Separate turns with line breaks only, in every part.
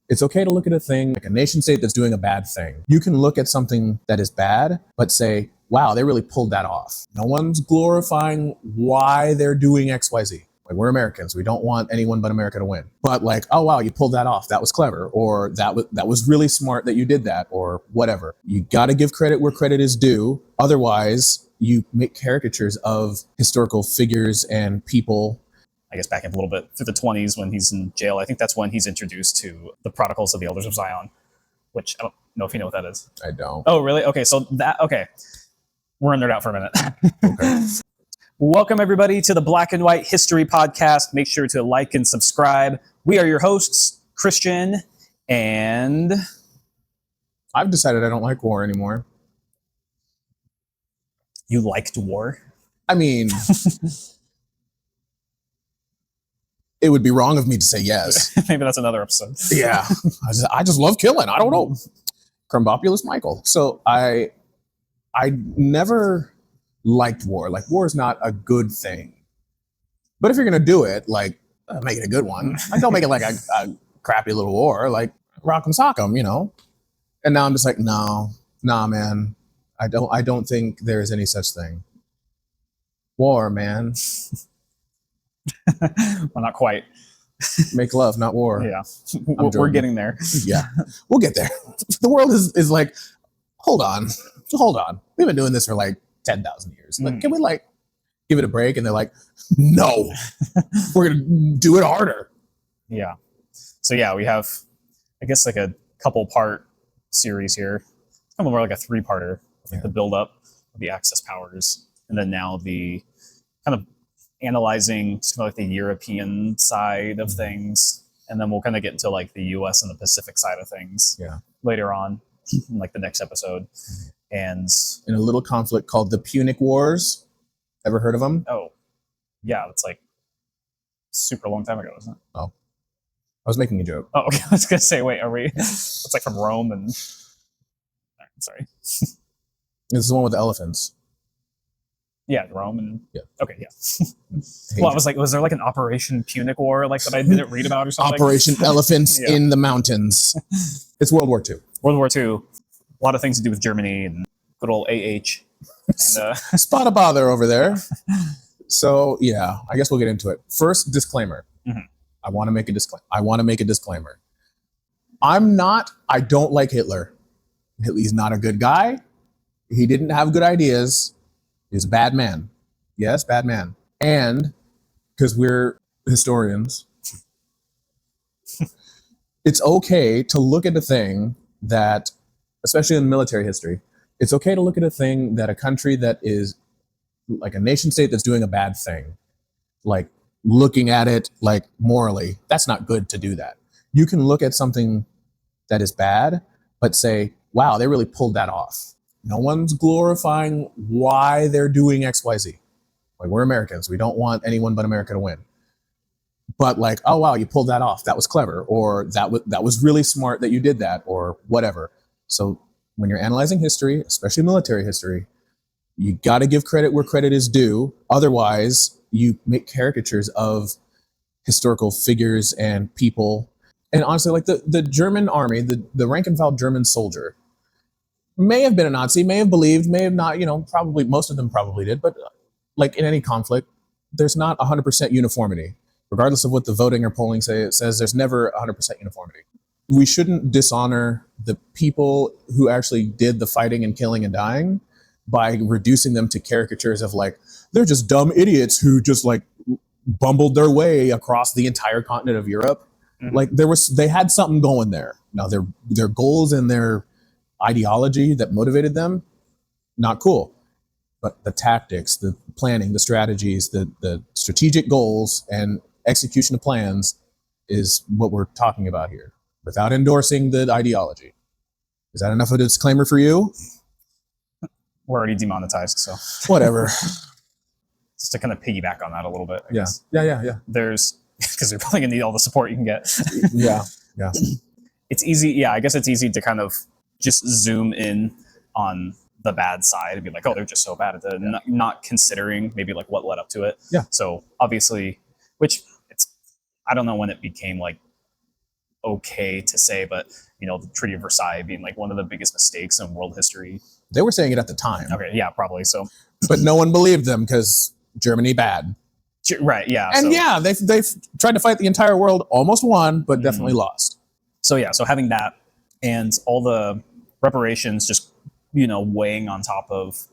It's okay to look at a thing like a nation state that's doing a bad thing. You can look at something that is bad, but say, wow, they really pulled that off. No one's glorifying why they're doing XYZ. Like, we're Americans. We don't want anyone but America to win. But like, oh, wow, you pulled that off. That was clever. Or that was really smart that you did that, or whatever. You got to give credit where credit is due. Otherwise, you make caricatures of historical figures and people.
I guess back in a little bit through the 20s when he's in jail. I think that's when he's introduced to the Protocols of the Elders of Zion, which I don't know if you know what that is.
I don't.
Oh, really? Okay, so okay. We're gonna nerd out for a minute. Okay. Welcome, everybody, to the Black and White History Podcast. Make sure to like and subscribe. We are your hosts, Christian, and...
I've decided I don't like war anymore.
You liked war?
I mean... It would be wrong of me to say yes.
Maybe that's another episode.
Yeah. I just love killing. I don't know. Crumbopulous Michael. So I never liked war. Like, war is not a good thing. But if you're going to do it, like, make it a good one. Like, don't make it like a crappy little war. Like, rock 'em, sock 'em, you know? And now I'm just like, nah, man. I don't think there is any such thing. War, man.
Well, not quite.
Make love, not war.
Yeah, we're getting there.
Yeah, we'll get there. The world is like, hold on. We've been doing this for like 10,000 years. Like, can we like give it a break? And they're like, no, we're gonna do it harder.
Yeah. So yeah, we have, I guess, like a couple part series here. It's kind of more like a 3-parter. Like the build up of the Axis powers, and then now the kind of analyzing just like the European side of things, and then we'll kind of get into like the US and the Pacific side of things later on in like the next episode. And
in a little conflict called the Punic Wars. Ever heard of them?
Oh, yeah, it's like super long time ago, isn't it?
Oh, I was making a joke.
Oh, okay. I was gonna say, wait, are we? It's like from Rome and. Sorry.
This is the one with the elephants.
Yeah, Rome and okay, yeah.
Hey,
well, I was like, was there like an Operation Punic War like that I didn't read about or something?
Operation Elephants in the Mountains. It's World War II.
World War II. A lot of things to do with Germany and good old AH. And,
spot a bother over there. So yeah, I guess we'll get into it. First, disclaimer. Mm-hmm. I want to make a disclaimer. I don't like Hitler. He's not a good guy. He didn't have good ideas. He's a bad man. Yes, bad man. And because we're historians, it's okay to look at a thing that, especially in military history, it's okay to look at a thing that a country that is like a nation state that's doing a bad thing, like looking at it like morally, that's not good to do that. You can look at something that is bad, but say, wow, they really pulled that off. No one's glorifying why they're doing XYZ. Like, we're Americans. We don't want anyone but America to win. But like, oh, wow, you pulled that off. That was clever. Or that was really smart that you did that, or whatever. So when you're analyzing history, especially military history, you got to give credit where credit is due. Otherwise, you make caricatures of historical figures and people. And honestly, like the German army, the rank and file German soldier, may have been a Nazi, may have believed, may have not, probably, most of them probably did, but like in any conflict, there's not 100% uniformity. Regardless of what the voting or polling says, there's never 100% uniformity. We shouldn't dishonor the people who actually did the fighting and killing and dying by reducing them to caricatures of like, they're just dumb idiots who just like bumbled their way across the entire continent of Europe. Mm-hmm. Like they had something going there. Now their goals and their ideology that motivated them, not cool. But the tactics, the planning, the strategies, the strategic goals and execution of plans is what we're talking about here, without endorsing the ideology. Is that enough of a disclaimer for you?
We're already demonetized, so
whatever.
Just to kind of piggyback on that a little bit. I guess.
Yeah.
There's, because you're probably gonna need all the support you can get.
Yeah.
It's easy. Yeah, I guess it's easy to kind of just zoom in on the bad side and be like, oh, they're just so bad at it, not considering maybe like what led up to it.
Yeah.
So obviously, which I don't know when it became like okay to say, but the Treaty of Versailles being like one of the biggest mistakes in world history.
They were saying it at the time.
Okay, yeah, probably so.
But no one believed them because Germany bad.
Right, yeah.
And yeah, they've tried to fight the entire world, almost won, but definitely lost.
So yeah, so having that and all the reparations just weighing on top of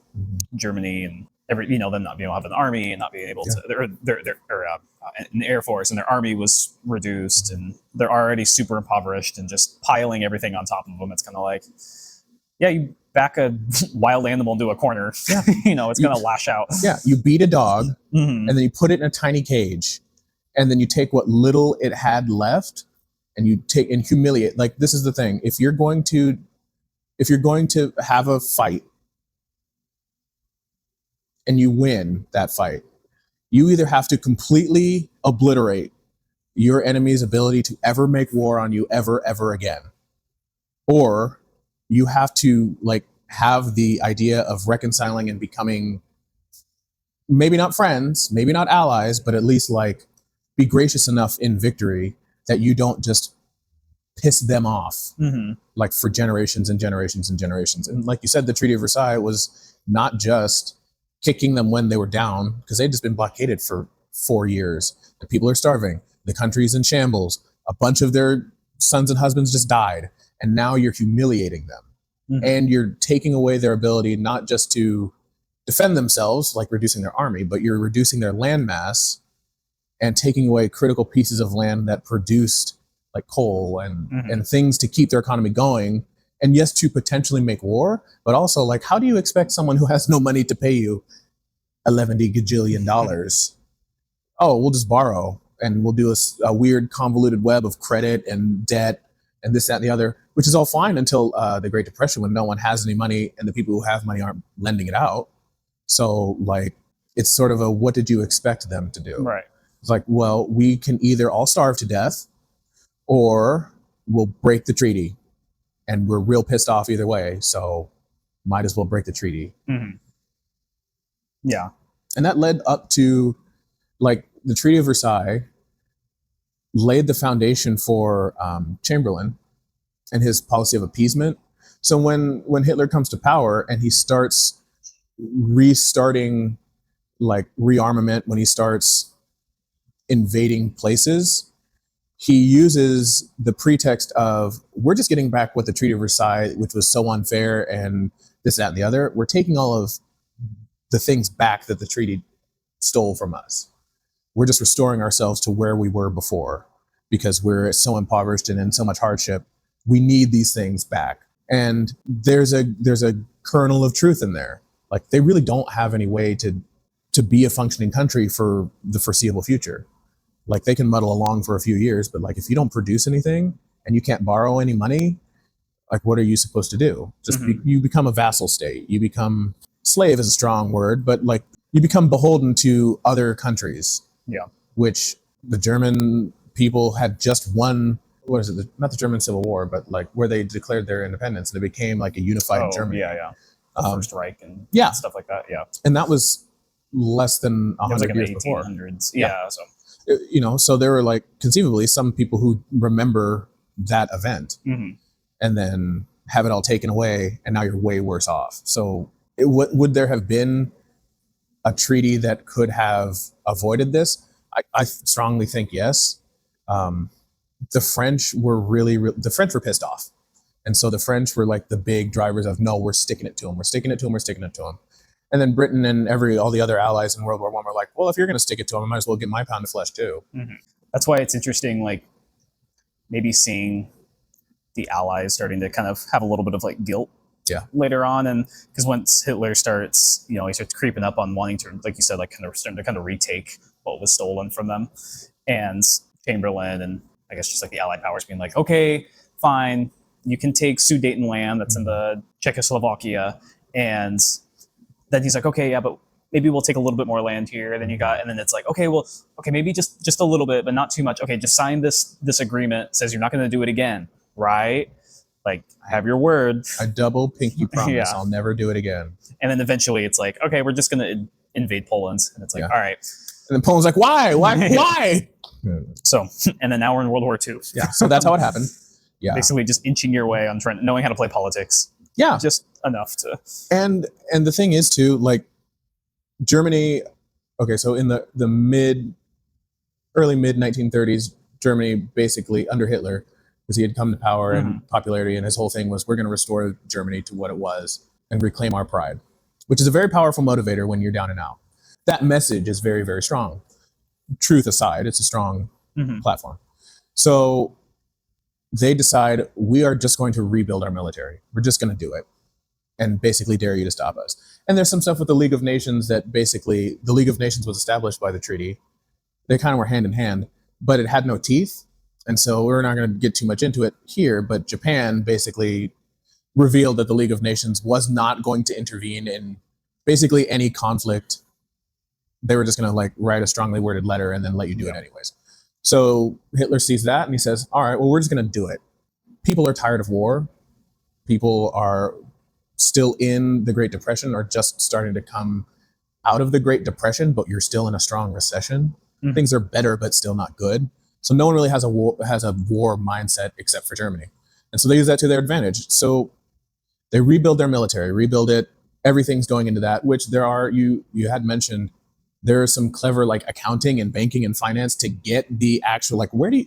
Germany and them not being able to have an army and not being able to an air force, and their army was reduced and they're already super impoverished, and just piling everything on top of them. It's kind of like, yeah, you back a wild animal into a corner, it's going to lash out.
Yeah, you beat a dog and then you put it in a tiny cage, and then you take what little it had left and you take and humiliate. Like, this is the thing. If you're going to have a fight and you win that fight, you either have to completely obliterate your enemy's ability to ever make war on you ever again, or you have to have the idea of reconciling and becoming maybe not friends, maybe not allies, but at least be gracious enough in victory that you don't just piss them off for generations and generations and generations. And like you said, the Treaty of Versailles was not just kicking them when they were down, because they'd just been blockaded for 4 years. The people are starving. The country's in shambles. A bunch of their sons and husbands just died. And now you're humiliating them. And you're taking away their ability not just to defend themselves, like reducing their army, but you're reducing their land mass and taking away critical pieces of land that produced coal and things to keep their economy going. And yes, to potentially make war, but also how do you expect someone who has no money to pay you $11 gajillion? Oh, we'll just borrow and we'll do a weird convoluted web of credit and debt and this, that, and the other, which is all fine until the Great Depression, when no one has any money and the people who have money aren't lending it out. So it's sort of a, what did you expect them to do?
Right.
It's well, we can either all starve to death or we'll break the treaty, and we're real pissed off either way. So might as well break the treaty.
Yeah.
And that led up to the Treaty of Versailles laid the foundation for Chamberlain and his policy of appeasement. So when Hitler comes to power and he starts restarting rearmament, when he starts invading places, he uses the pretext of, we're just getting back what the Treaty of Versailles, which was so unfair and this, that, and the other. We're taking all of the things back that the treaty stole from us. We're just restoring ourselves to where we were before, because we're so impoverished and in so much hardship. We need these things back. And there's a kernel of truth in there. They really don't have any way to be a functioning country for the foreseeable future. They can muddle along for a few years, but if you don't produce anything and you can't borrow any money, what are you supposed to do? Just you become a vassal state. You become, slave is a strong word, but you become beholden to other countries.
Yeah.
Which the German people had just won. What is it? Not the German Civil War, but where they declared their independence. They became a unified Germany.
Yeah. First Reich and stuff like that. Yeah.
And that was less than 100 years before.
1800s. Yeah. So.
So there were conceivably some people who remember that event and then have it all taken away, and now you're way worse off. So would there have been a treaty that could have avoided this? I strongly think yes. The French were the French were pissed off. And so the French were the big drivers of, no, we're sticking it to them. We're sticking it to them. We're sticking it to them. And then Britain and all the other allies in World War I were well, if you're going to stick it to them, I might as well get my pound of flesh too.
That's why it's interesting, maybe seeing the allies starting to kind of have a little bit of guilt later on. And because once Hitler starts, he starts creeping up on wanting to, like you said, starting to retake what was stolen from them. And Chamberlain and I guess just the Allied powers being okay, fine, you can take Sudetenland that's in the Czechoslovakia, and then he's okay, yeah, but maybe we'll take a little bit more land here. And then it's okay, maybe just a little bit, but not too much. Okay, just sign this agreement. Says you're not going to do it again, right? I have your word.
I double pinky promise. I'll never do it again.
And then eventually it's okay, we're just going to invade Poland. And it's all right.
And then Poland's why?
So, and then now we're in World War II.
Yeah, so that's how it happened. Yeah,
Basically just inching your way on knowing how to play politics.
Yeah,
just enough to.
And the thing is too, like Germany. Okay, so in the early mid 1930s, Germany basically under Hitler, because he had come to power and popularity, and his whole thing was we're going to restore Germany to what it was and reclaim our pride, which is a very powerful motivator when you're down and out. That message is very, very strong. Truth aside, it's a strong platform. So they decide we are just going to rebuild our military. We're just going to do it and basically dare you to stop us. And there's some stuff with the League of Nations that basically the League of Nations was established by the treaty. They kind of were hand in hand, but it had no teeth. And so we're not going to get too much into it here, but Japan basically revealed that the League of Nations was not going to intervene in basically any conflict. They were just going to like write a strongly worded letter and then let you do it anyways. So Hitler sees that and he says, all right, well, we're just going to do it. People are tired of war. People are still in the Great Depression or just starting to come out of the Great Depression, but you're still in a strong recession. Things are better, but still not good. So no one really has a war mindset except for Germany. And so they use that to their advantage. So they rebuild their military, rebuild it. Everything's going into that, which there are, you had mentioned, there is some clever like accounting and banking and finance to get the actual, like, where do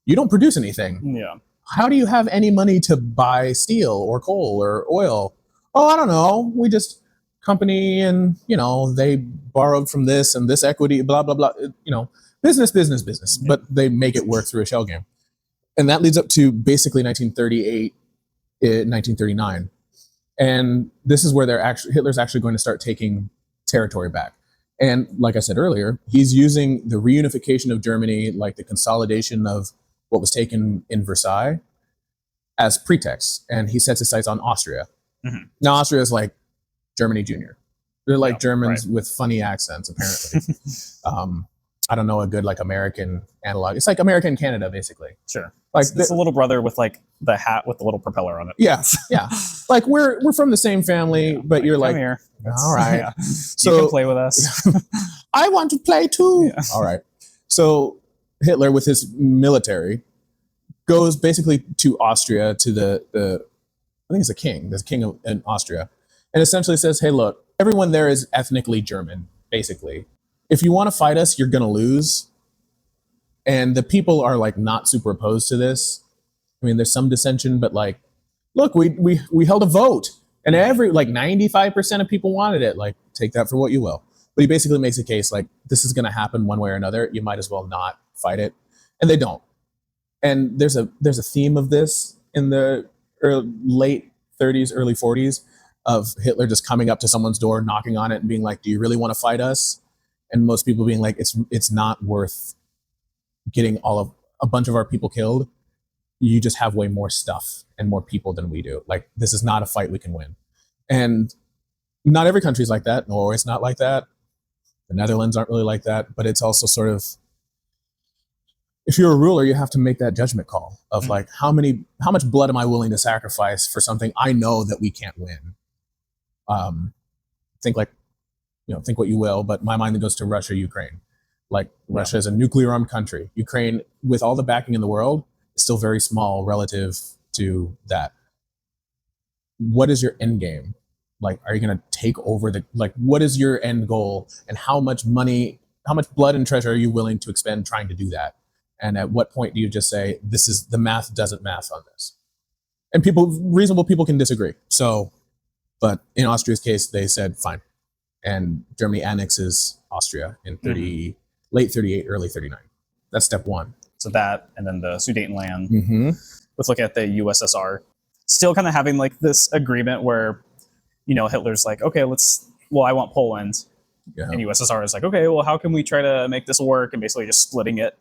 you don't produce anything.
Yeah.
How do you have any money to buy steel or coal or oil? Oh, I don't know. We just company and, they borrowed from this and this equity, blah, blah, blah, business, but they make it work through a shell game. And that leads up to basically 1938, 1939. And this is where Hitler's actually going to start taking territory back. And like I said earlier, he's using the reunification of Germany, like the consolidation of what was taken in Versailles, as pretext. And he sets his sights on Austria. Now, Austria is like Germany Junior. They're like Germans with funny accents, apparently. I don't know a good like American analog. It's like American Canada, basically.
Sure.
Like
it's a little brother with like the hat with the little propeller on it.
Yeah, yeah. Like we're from the same family, but you're like,
here.
All right.
Yeah.
So
you can play with us.
I want to play too. Yeah. All right. So Hitler, with his military, goes basically to Austria, to the I think it's the king. There's a king in Austria, and essentially says, "Hey, look, everyone there is ethnically German. Basically, if you want to fight us, you're gonna lose." And the people are like not super opposed to this. I mean, there's some dissension, but like, look, we held a vote, and every like 95% of people wanted it. Like, take that for what you will. But he basically makes a case like this is gonna happen one way or another. You might as well not fight it, and they don't. And there's a theme of this in the late 30s, early 40s, of Hitler just coming up to someone's door, knocking on it, and being like, "Do you really want to fight us?" And most people being like, "It's not worth getting a bunch of our people killed. You just have way more stuff and more people than we do. Like, this is not a fight we can win." And not every country's like that. Norway's not like that. The Netherlands aren't really like that. But it's also sort of, if you're a ruler, you have to make that judgment call of like, how much blood am I willing to sacrifice for something I know that we can't win? Think what you will, but my mind goes to Russia, Ukraine. Like, Russia is a nuclear armed country. Ukraine, with all the backing in the world, is still very small relative to that. What is your end game? Like, are you going to take over what is your end goal, and how much money, how much blood and treasure are you willing to expend trying to do that? And at what point do you just say, the math doesn't math on this? And reasonable people can disagree. So, but in Austria's case, they said, fine. And Germany annexes Austria in late 38, early 39. That's step one.
So that, and then the Sudetenland. Let's look at the USSR. Still kind of having like this agreement where, Hitler's like, okay, I want Poland. Yeah. And USSR is like, okay, well, how can we try to make this work? And basically just splitting it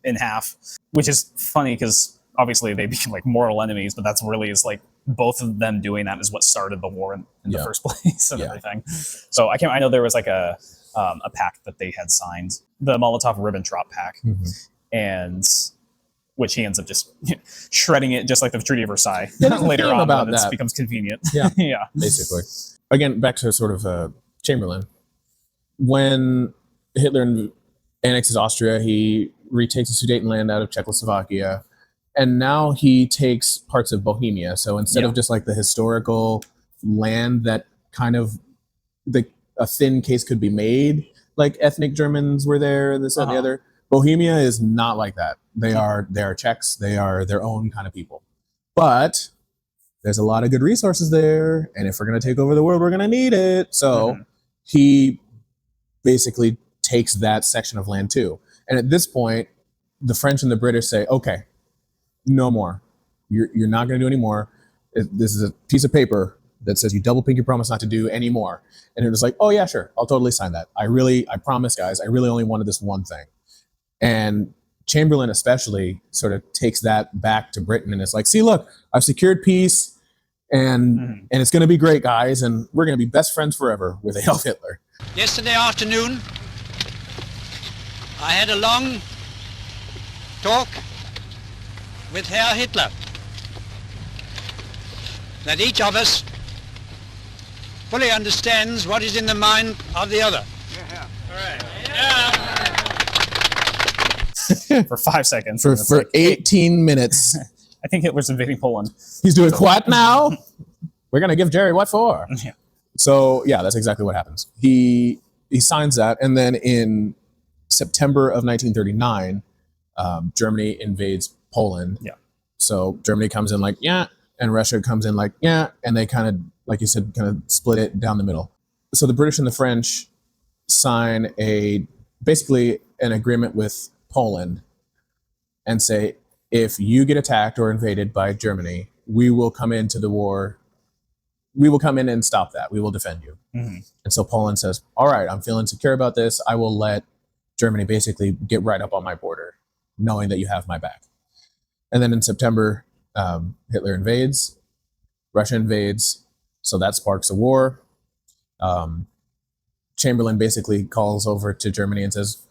in half, which is funny because obviously they became like mortal enemies, but that's really is like both of them doing that is what started the war in the first place and everything. So I know there was like a pact that they had signed, the Molotov-Ribbentrop Pact, and which he ends up just shredding it, just like the Treaty of Versailles later on when it becomes convenient. Yeah, yeah,
basically. Again, back to sort of Chamberlain. When Hitler annexes Austria, he retakes the Sudetenland out of Czechoslovakia, and now he takes parts of Bohemia. So instead of just like the historical land that kind of a thin case could be made, like ethnic Germans were there, and this and the other. Bohemia is not like that. They are Czechs. They are their own kind of people. But there's a lot of good resources there, and if we're going to take over the world, we're going to need it. So he basically takes that section of land too. And at this point, the French and the British say, okay, no more. You're not going to do any more. This is a piece of paper that says you double pinky promise not to do any more. And it was like, oh yeah, sure, I'll totally sign that. I promise, guys, I really only wanted this one thing. And Chamberlain especially sort of takes that back to Britain and it's like, see, look, I've secured peace and it's going to be great, guys, and we're going to be best friends forever with Adolf Hitler.
Yesterday afternoon, I had a long talk with Herr Hitler, that each of us fully understands what is in the mind of the other.
For 5 seconds.
For like 18 minutes.
I think Hitler's invading Poland.
He's doing what now? We're going to give Jerry what for?
Yeah.
So, yeah, that's exactly what happens. He signs that, and then in September of 1939, Germany invades Poland.
Yeah.
So Germany comes in like, yeah, and Russia comes in like, yeah, and they kind of, like you said, kind of split it down the middle. So the British and the French sign basically an agreement with Poland and say, if you get attacked or invaded by Germany, we will come into the war. We will come in and stop that. We will defend you. And so Poland says, all right, I'm feeling secure about this. I will let Germany basically get right up on my border, knowing that you have my back. And then in September, Hitler invades, Russia invades. So that sparks a war. Chamberlain basically calls over to Germany and says,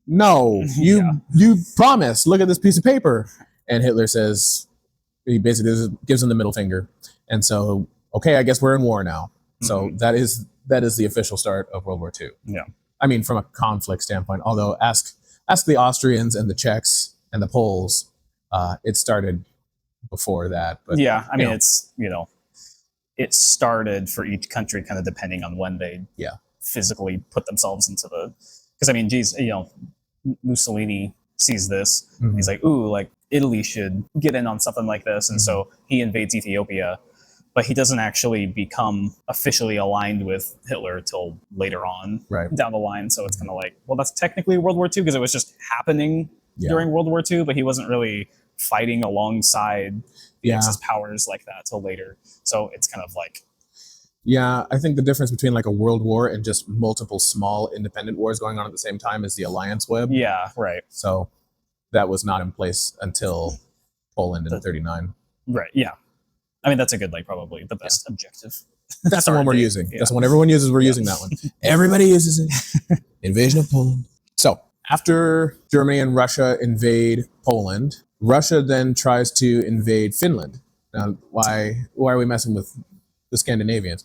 no, you promised. Look at this piece of paper. And Hitler says, he basically gives him the middle finger. And so, okay, I guess we're in war now. So that is the official start of World War II.
Yeah.
I mean, from a conflict standpoint, although ask the Austrians and the Czechs and the Poles, it started before that. But
yeah, I mean, it's, it started for each country kind of depending on when they physically put themselves into because I mean, geez, Mussolini sees this. He's like, ooh, like Italy should get in on something like this. And so he invades Ethiopia, but he doesn't actually become officially aligned with Hitler till later on down the line. So it's kind of like, well, that's technically World War II because it was just happening during World War II, but he wasn't really fighting alongside the Axis powers like that till later. So it's kind of like...
Yeah, I think the difference between like a world war and just multiple small independent wars going on at the same time is the alliance web.
Yeah, right.
So that was not in place until Poland in 1939.
Right, yeah. I mean, that's a good, like, probably the best objective.
That's the one we're using. That's the one everyone uses. We're using that one. Everybody uses it. Invasion of Poland. So after Germany and Russia invade Poland, Russia then tries to invade Finland. Now, why are we messing with the Scandinavians?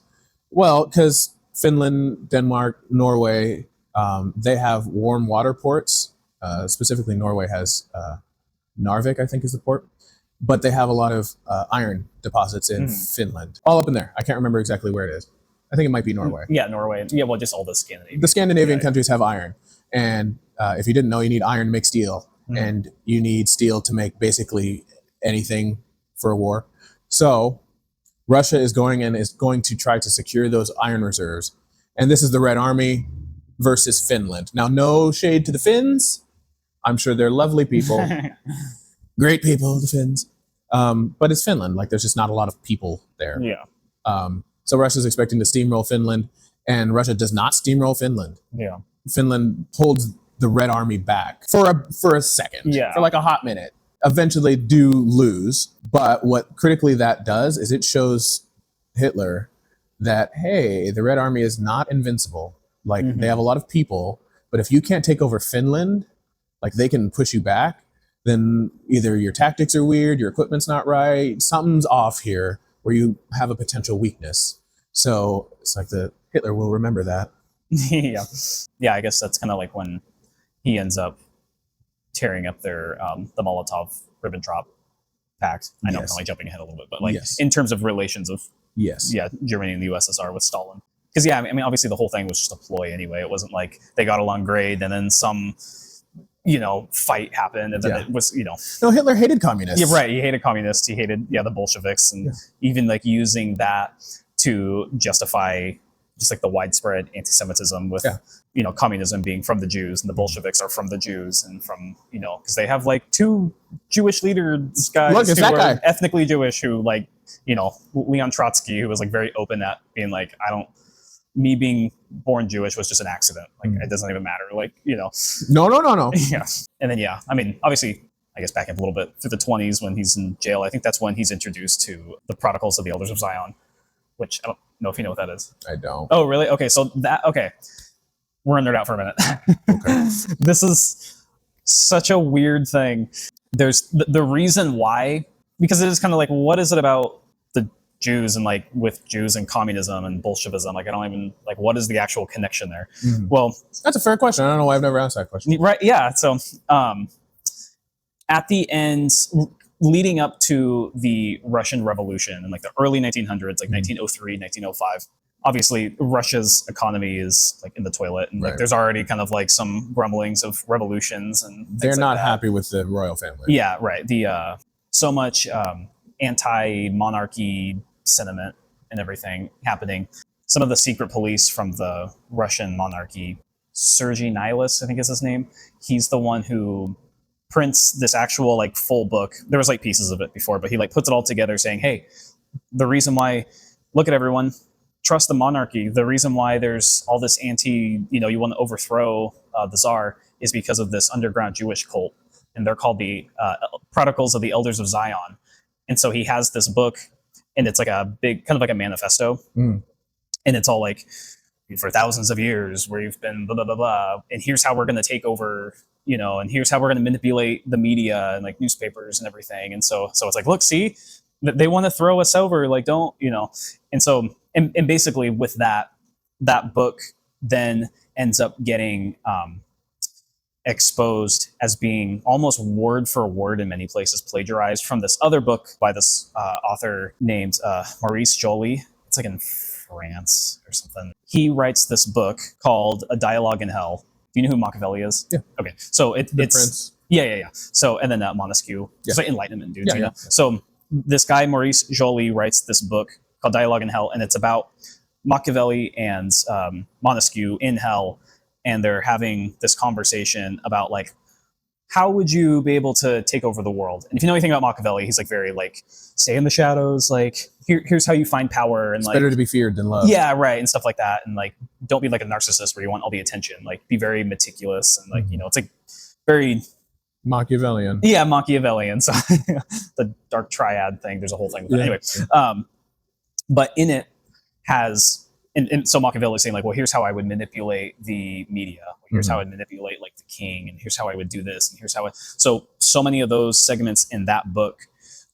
Well, because Finland, Denmark, Norway, they have warm water ports. Specifically, Norway has Narvik, I think is the port. But they have a lot of iron deposits in Finland. All up in there. I can't remember exactly where it is. I think it might be Norway.
Yeah, Norway. Yeah, well, just all the Scandinavian.
The Scandinavian countries have iron. And if you didn't know, you need iron to make steel. And you need steel to make basically anything for a war. So Russia is going to try to secure those iron reserves. And this is the Red Army versus Finland. Now, no shade to the Finns. I'm sure they're lovely people. Great people, the Finns. But it's Finland. Like, there's just not a lot of people there.
Yeah.
So Russia's expecting to steamroll Finland, and Russia does not steamroll Finland.
Yeah.
Finland holds the Red Army back for a second.
Yeah.
For like a hot minute. Eventually they do lose. But what critically that does is it shows Hitler that, hey, the Red Army is not invincible. Like, they have a lot of people, but if you can't take over Finland, like, they can push you back, then either your tactics are weird, your equipment's not right, something's off here where you have a potential weakness. So it's like Hitler will remember that.
Yeah. Yeah, I guess that's kind of like when he ends up tearing up their the Molotov-Ribbentrop pact. I know I'm
Yes.
probably jumping ahead a little bit, but like
Yes.
in terms of relations of
Yes.
Germany and the USSR with Stalin. Because I mean, obviously the whole thing was just a ploy anyway. It wasn't like they got along great and then some fight happened and then
Yeah.
it was
No, Hitler hated communists.
yeah, right. He hated communists. He hated the Bolsheviks, and even like using that to justify just like the widespread anti-Semitism with communism being from the Jews and the Bolsheviks are from the Jews and from because they have like two Jewish leaders guys
Look, it's
who
that
are
guy.
ethnically Jewish who like Leon Trotsky, who was like very open at being like me being born Jewish was just an accident. Like it doesn't even matter. Like
No.
yeah. And then I mean, obviously, I guess back up a little bit through the 20s when he's in jail. I think that's when he's introduced to the Protocols of the Elders of Zion, which I don't know if you know what that is.
I don't.
Oh, really? Okay, so we're gonna nerd out for a minute.
Okay.
This is such a weird thing. There's the reason why, because it is kind of like, what is it about the Jews and like with Jews and communism and Bolshevism? Like, I don't even like, what is the actual connection there? Well,
That's a fair question. I don't know why I've never asked that question.
right? Yeah. So, at the end, leading up to the Russian Revolution in like the early 1900s, like 1903, 1905. Obviously, Russia's economy is like in the toilet, and like
Right.
there's already kind of like some grumblings of revolutions and things
They're
like
not
that.
happy with the royal family.
Yeah, right. The so much anti-monarchy sentiment and everything happening. Some of the secret police from the Russian monarchy, Sergei Nihilus, I think is his name. He's the one who prints this actual like full book. There was like pieces of it before, but he like puts it all together saying, hey, the reason why, look at everyone, trust the monarchy. The reason why there's all this you want to overthrow the Tsar is because of this underground Jewish cult. And they're called the Protocols of the Elders of Zion. And so he has this book, and it's like a big, kind of like a manifesto. And it's all like, for thousands of years, we've been blah, blah, blah, blah. And here's how we're going to take over, and here's how we're going to manipulate the media and like newspapers and everything. And so it's like, look, see, they want to throw us over. Like, don't, And so, and basically with that book then ends up getting exposed as being almost word for word in many places plagiarized from this other book by this author named Maurice Joly. It's like in France or something. He writes this book called A Dialogue in Hell. Do you know who Machiavelli is?
Yeah.
Okay. So it's
Prince.
Yeah. So and then Montesquieu.
Yeah.
It's like Enlightenment dudes.
Yeah.
So this guy Maurice Joly writes this book called Dialogue in Hell, and it's about Machiavelli and Montesquieu in hell, and they're having this conversation about like, how would you be able to take over the world? And if you know anything about Machiavelli, he's like very like, stay in the shadows, like here's how you find power, and
It's
like
better to be feared than loved.
yeah, right, and stuff like that, and like don't be like a narcissist where you want all the attention. Like be very meticulous and like it's like very
Machiavellian.
yeah Machiavellian. So the dark triad thing. There's a whole thing with that. Anyway, but in it has. And so Machiavelli is saying like, well, here's how I would manipulate the media. Here's how I would manipulate like the king, and here's how I would do this, and here's how. So many of those segments in that book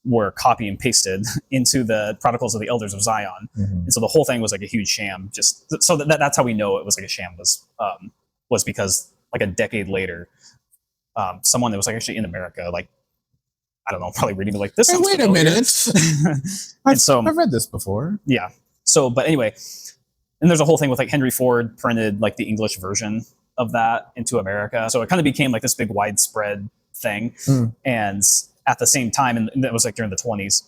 were copy and pasted into the Protocols of the Elders of Zion, and so the whole thing was like a huge sham. Just so that's how we know it was like a sham was because like a decade later, someone that was like actually in America, like I don't know, probably reading it like this.
Hey,
sounds
wait
familiar.
a minute. I've read this before.
Yeah. So, but anyway. And there's a whole thing with like Henry Ford printed like the English version of that into America. So it kind of became like this big widespread thing. And at the same time, and that was like during the 20s,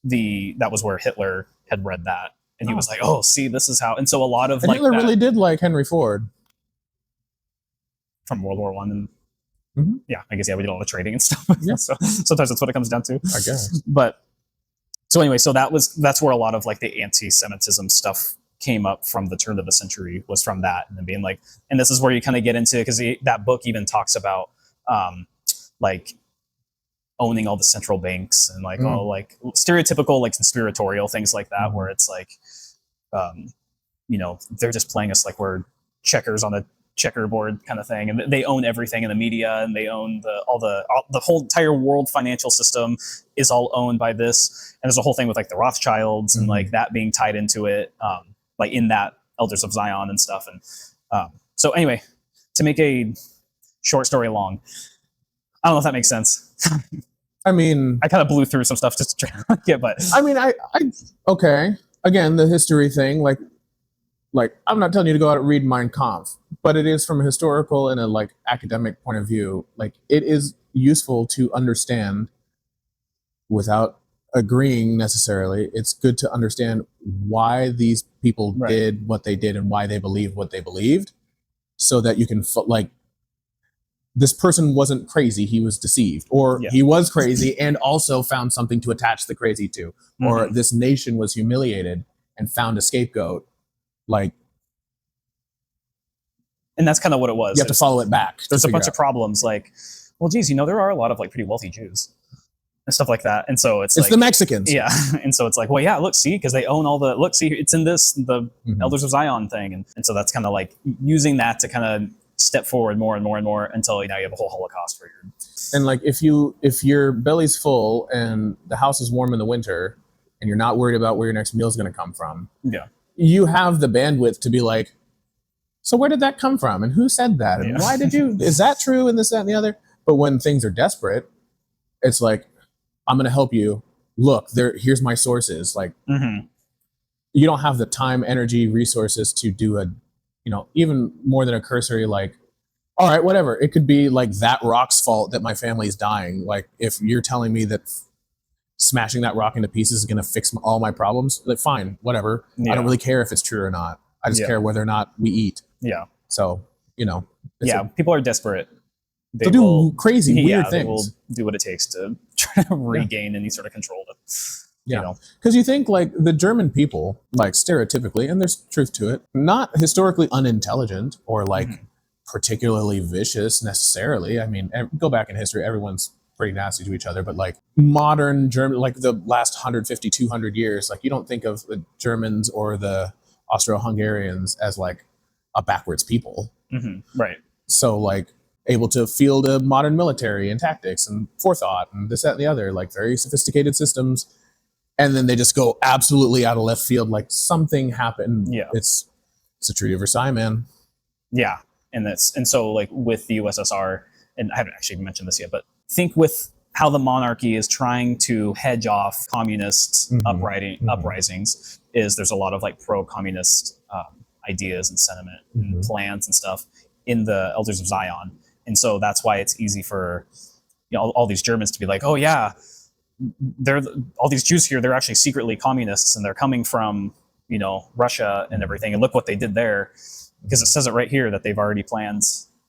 that was where Hitler had read that. And he was like, oh, see, this is how. And so a lot of like
Hitler really did like Henry Ford.
From World War One. And yeah, I guess, yeah, we did all the trading and stuff.
Yeah.
So sometimes that's what it comes down to.
I guess.
But so anyway, so that's where a lot of like the anti-Semitism stuff came up from the turn of the century, was from that. And then being like, and this is where you kind of get into, because that book even talks about like owning all the central banks and like all like stereotypical like conspiratorial things like that, where it's like they're just playing us like we're checkers on a checkerboard kind of thing, and they own everything in the media, and they own the whole entire world financial system is all owned by this. And there's a whole thing with like the Rothschilds and like that being tied into it, like in that Elders of Zion and stuff. And so anyway, to make a short story long, I don't know if that makes sense.
I mean,
I kind of blew through some stuff just to try to get, but
I mean, I okay. Again, the history thing, like I'm not telling you to go out and read Mein Kampf, but it is from a historical and a like academic point of view. Like it is useful to understand without agreeing necessarily. It's good to understand why these people
Right.
did what they did and why they believed what they believed, so that you can like this person wasn't crazy, he was deceived, or
Yeah.
he was crazy and also found something to attach the crazy to, or this nation was humiliated and found a scapegoat. Like,
and that's kind of what it was.
you have to follow it back.
There's a bunch of problems like, well, geez, there are a lot of like pretty wealthy Jews and stuff like that. And so it's like
the Mexicans.
Yeah. And so it's like, well, yeah, look, see, because they own all the, look, see, it's in the Elders of Zion thing. And so that's kind of like using that to kind of step forward more and more and more until now you have a whole Holocaust for your.
And like if your belly's full and the house is warm in the winter and you're not worried about where your next meal is going to come from,
Yeah.
you have the bandwidth to be like, so where did that come from? And who said that? And why did you, is that true? And this, that, and the other. But when things are desperate, it's like, I'm going to help you. Look, here's my sources. Like, you don't have the time, energy, resources to do a, even more than a cursory, like, all right, whatever. It could be like that rock's fault that my family's dying. Like, if you're telling me that smashing that rock into pieces is going to fix all my problems, like, fine, whatever.
Yeah.
I don't really care if it's true or not. I just care whether or not we eat.
Yeah.
So,
People are desperate.
They'll do crazy, weird things.
They will do what it takes to try to regain any sort of control.
Because you think like the German people, like stereotypically, and there's truth to it, not historically unintelligent or like particularly vicious necessarily. I mean, go back in history, everyone's pretty nasty to each other, but like modern German, like the last 150, 200 years, like you don't think of the Germans or the Austro-Hungarians as like a backwards people.
Right.
So like able to field a modern military and tactics and forethought and this, that, and the other, like very sophisticated systems. And then they just go absolutely out of left field. Like something happened.
Yeah.
It's a Treaty of Versailles, man.
Yeah. And so like with the USSR, and I haven't actually mentioned this yet, but think with how the monarchy is trying to hedge off communist uprisings, is there's a lot of like pro-communist ideas and sentiment and plans and stuff in the Elders of Zion. And so that's why it's easy for all these Germans to be like, oh yeah, all these Jews here, they're actually secretly communists and they're coming from Russia and everything, and look what they did there, because it says it right here that they've already planned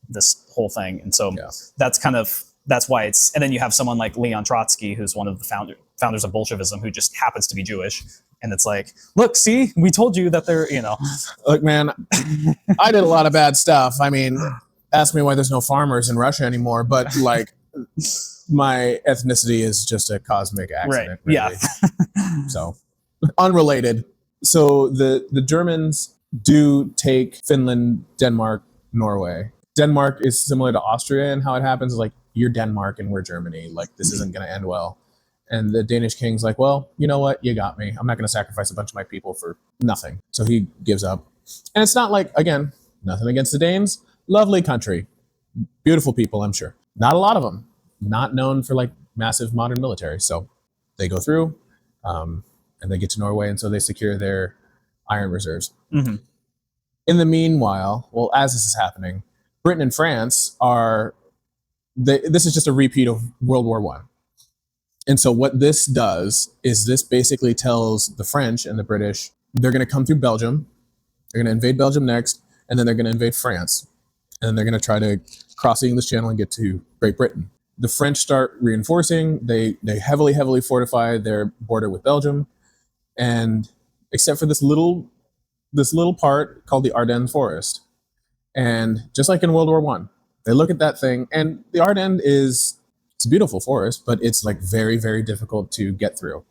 this whole thing. And so that's why it's, and then you have someone like Leon Trotsky, who's one of the founders of Bolshevism, who just happens to be Jewish. And it's like, look, see, we told you that they're,
Look, man, I did a lot of bad stuff. I mean, ask me why there's no farmers in Russia anymore, but like my ethnicity is just a cosmic accident.
Right.
Really.
Yeah.
So unrelated. So the Germans do take Finland, Denmark, Norway. Denmark is similar to Austria, and how it happens is like, you're Denmark and we're Germany. Like, this isn't going to end well. And the Danish king's like, well, you know what? You got me. I'm not going to sacrifice a bunch of my people for nothing. So he gives up. And it's not like, again, nothing against the Danes. Lovely country. Beautiful people, I'm sure. Not a lot of them. Not known for like massive modern military. So they go through and they get to Norway. And so they secure their iron reserves. In the meanwhile, well, as this is happening, Britain and France this is just a repeat of World War I. And so what this does is this basically tells the French and the British, they're going to come through Belgium, they're going to invade Belgium next, and then they're going to invade France. And then they're going to try to cross the English Channel and get to Great Britain. The French start reinforcing. They heavily, heavily fortify their border with Belgium. And except for this little part called the Ardennes Forest. And just like in World War I, they look at that thing, and the Ardennes it's a beautiful forest, but it's like very, very difficult to get through.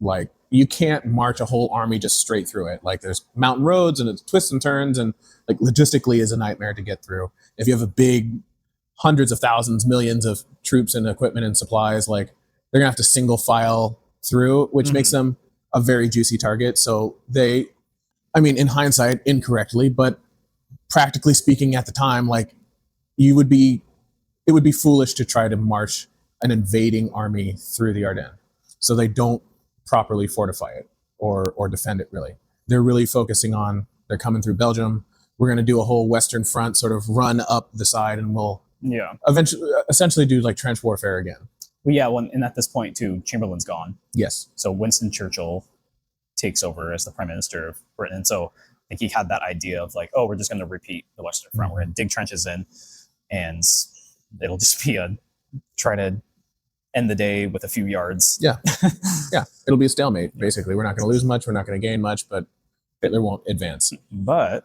Like you can't march a whole army just straight through it. Like there's mountain roads and it's twists and turns, and like logistically is a nightmare to get through. If you have a big hundreds of thousands, millions of troops and equipment and supplies, like they're gonna have to single file through, which makes them a very juicy target. So in hindsight, incorrectly, but practically speaking at the time, like you would be it would be foolish to try to march an invading army through the Ardennes. So they don't properly fortify it or defend it really. They're really focusing on, they're coming through Belgium. We're going to do a whole Western front, sort of run up the side, and we'll essentially do like trench warfare again.
Well, yeah, and at this point too, Chamberlain's gone.
Yes.
So Winston Churchill takes over as the Prime Minister of Britain. And so I think he had that idea of like, oh, we're just going to repeat the Western Front. We're going to dig trenches in, and it'll just be try to end the day with a few yards.
Yeah. Yeah. It'll be a stalemate, basically. We're not going to lose much. We're not going to gain much, but Hitler won't advance.
But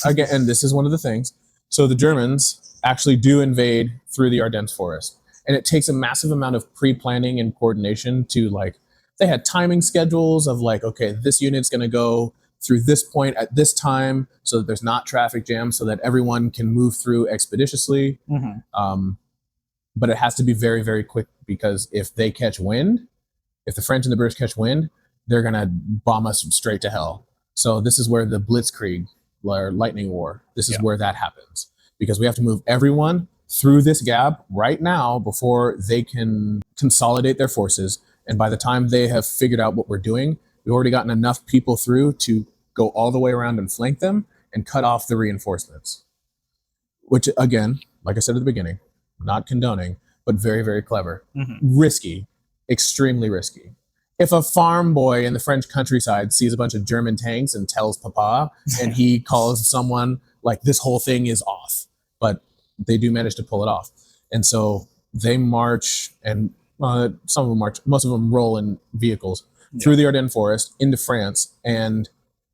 again, and this is one of the things. So the Germans actually do invade through the Ardennes forest. And it takes a massive amount of pre-planning and coordination to like, they had timing schedules of like, okay, this unit's going to go through this point at this time so that there's not traffic jams, so that everyone can move through expeditiously. But it has to be very, very quick, because if they catch wind, if the French and the British catch wind, they're going to bomb us straight to hell. So this is where the Blitzkrieg, or Lightning War, this is where that happens, because we have to move everyone through this gap right now before they can consolidate their forces. And by the time they have figured out what we're doing, we've already gotten enough people through to go all the way around and flank them and cut off the reinforcements. Which, again, like I said at the beginning, not condoning, but very, very clever. Risky, extremely risky. If a farm boy in the French countryside sees a bunch of German tanks and tells Papa, and he calls someone, like, this whole thing is off. But they do manage to pull it off. And so they march, and some of them march, most of them roll in vehicles through the Ardennes forest into France, and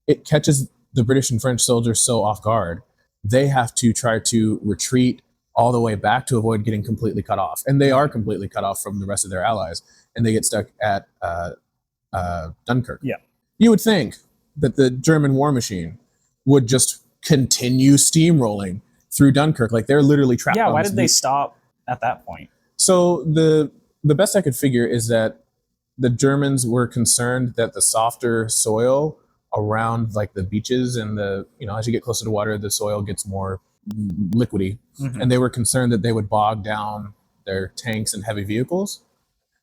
it catches the British and French soldiers so off guard, they have to try to retreat all the way back to avoid getting completely cut off. And they are completely cut off from the rest of their allies, and they get stuck at Dunkirk.
Yeah.
You would think that the German war machine would just continue steamrolling through Dunkirk. Like, they're literally trapped.
Yeah, why did they stop at that point? So
the best I could figure is that the Germans were concerned that the softer soil around like the beaches and the, as you get closer to water, the soil gets more liquidy. And they were concerned that they would bog down their tanks and heavy vehicles.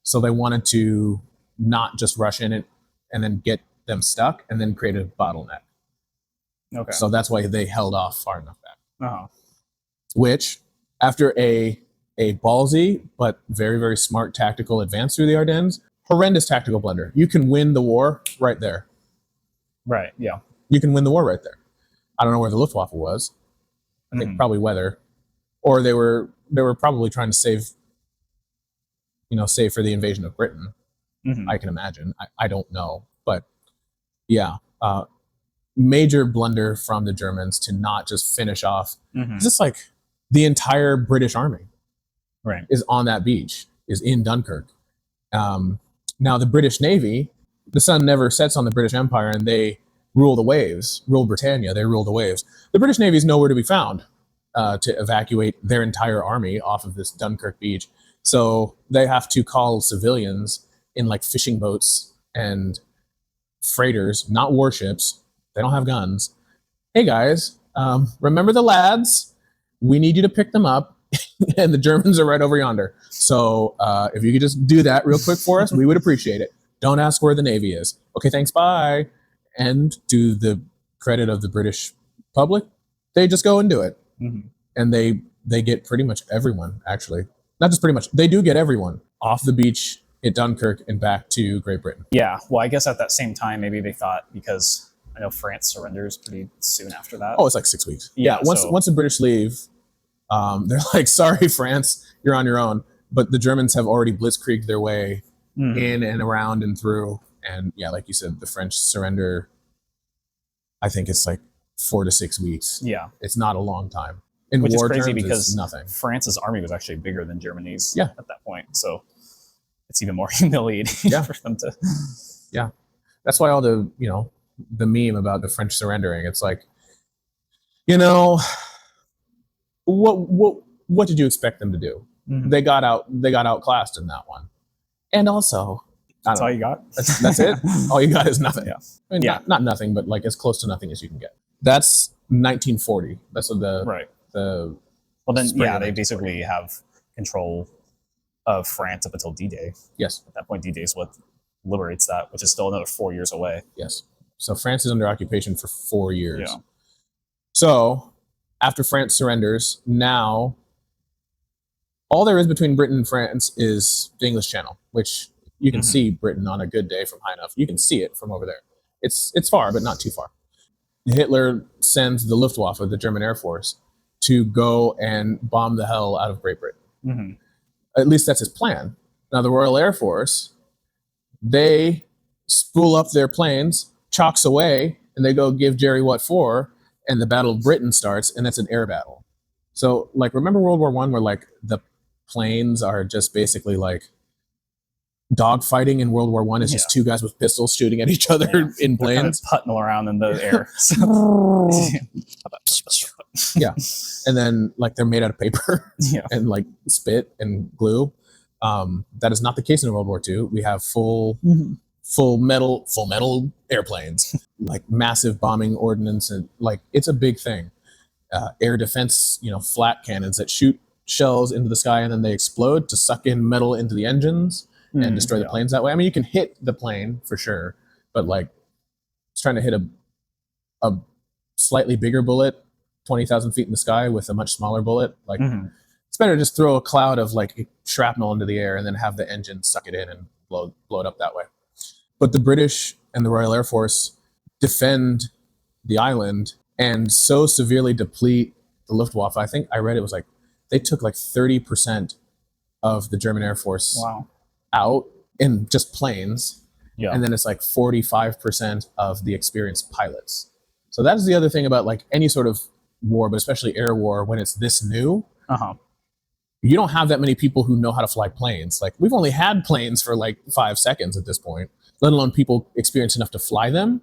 So they wanted to not just rush in it and then get them stuck and then create a bottleneck.
Okay.
So that's why they held off far enough back. Which, after a ballsy but very, very smart tactical advance through the Ardennes, horrendous tactical blunder. You can win the war right there.
Right, yeah.
You can win the war right there. I don't know where the Luftwaffe was. I think probably weather. Or they were probably trying to save for the invasion of Britain. I can imagine. I don't know. But yeah, major blunder from the Germans to not just finish off. Just like the entire British army is on that beach, is in Dunkirk. Now the British Navy, the sun never sets on the British Empire, and they rule the waves, rule Britannia, they rule the waves. The British Navy is nowhere to be found to evacuate their entire army off of this Dunkirk beach. So they have to call civilians in like fishing boats and freighters, not warships. They don't have guns. Hey guys, remember the lads? We need you to pick them up. And the Germans are right over yonder. So if you could just do that real quick for us, we would appreciate it. Don't ask where the Navy is. Okay, thanks, bye. And to the credit of the British public, they just go and do it. And they get pretty much everyone, actually. Not just pretty much. They do get everyone off the beach at Dunkirk and back to Great Britain.
Yeah, well, I guess at that same time, maybe they thought, because I know France surrenders pretty soon after that.
Oh, it's like 6 weeks. Yeah, once the British leave, they're like, sorry, France, you're on your own. But the Germans have already blitzkrieged their way in and around and through. And yeah, like you said, the French surrender, I think it's like 4 to 6 weeks.
Yeah.
It's not a long time. In
Which
war
is crazy
terms,
because
nothing.
France's army was actually bigger than Germany's
at
that point. So it's even more humiliating for them to...
Yeah. That's why all the, the meme about the French surrendering, it's like, what did you expect them to do? They got outclassed in that one. And also,
that's all you got?
That's it? All you got is nothing.
Yeah.
I mean, not nothing, but like as close to nothing as you can get. That's 1940. That's what the
Well, then,
spring
yeah,
of
they
1940.
basically have control of France up until D-Day.
Yes.
At that point, D-Day is what liberates that, which is still another 4 years away.
Yes. So France is under occupation for 4 years.
Yeah.
So after France surrenders, now all there is between Britain and France is the English Channel, which you can see Britain on a good day from high enough. You can see it from over there. It's far, but not too far. Hitler sends the Luftwaffe, the German Air Force, to go and bomb the hell out of Great Britain.
Mm-hmm.
At least that's his plan. Now, the Royal Air Force, they spool up their planes, chocks away, and they go give Jerry what for, and the Battle of Britain starts, and that's an air battle. So, like, remember World War I, where, like, the planes are just basically, like, dogfighting in World War I is just two guys with pistols shooting at each other in
They're kind of
planes.
putting around in the air.
Yeah. And then, like, they're made out of paper
Yeah.
and, like, spit and glue. That is not the case in World War II. We have full metal airplanes, like massive bombing ordnance, and like it's a big thing. Air defense, flat cannons that shoot shells into the sky and then they explode to suck in metal into the engines and destroy the planes that way. I mean, you can hit the plane for sure, but like it's trying to hit a slightly bigger bullet 20,000 feet in the sky with a much smaller bullet. Like it's better to just throw a cloud of like shrapnel into the air and then have the engine suck it in and blow it up that way. But the British and the Royal Air Force defend the island and so severely deplete the Luftwaffe. I think I read it was like they took like 30% of the German Air Force out in just planes. Yeah. And then it's like 45% of the experienced pilots. So that is the other thing about like any sort of war, but especially air war, when it's this new, you don't have that many people who know how to fly planes. Like we've only had planes for like 5 seconds at this point, let alone people experienced enough to fly them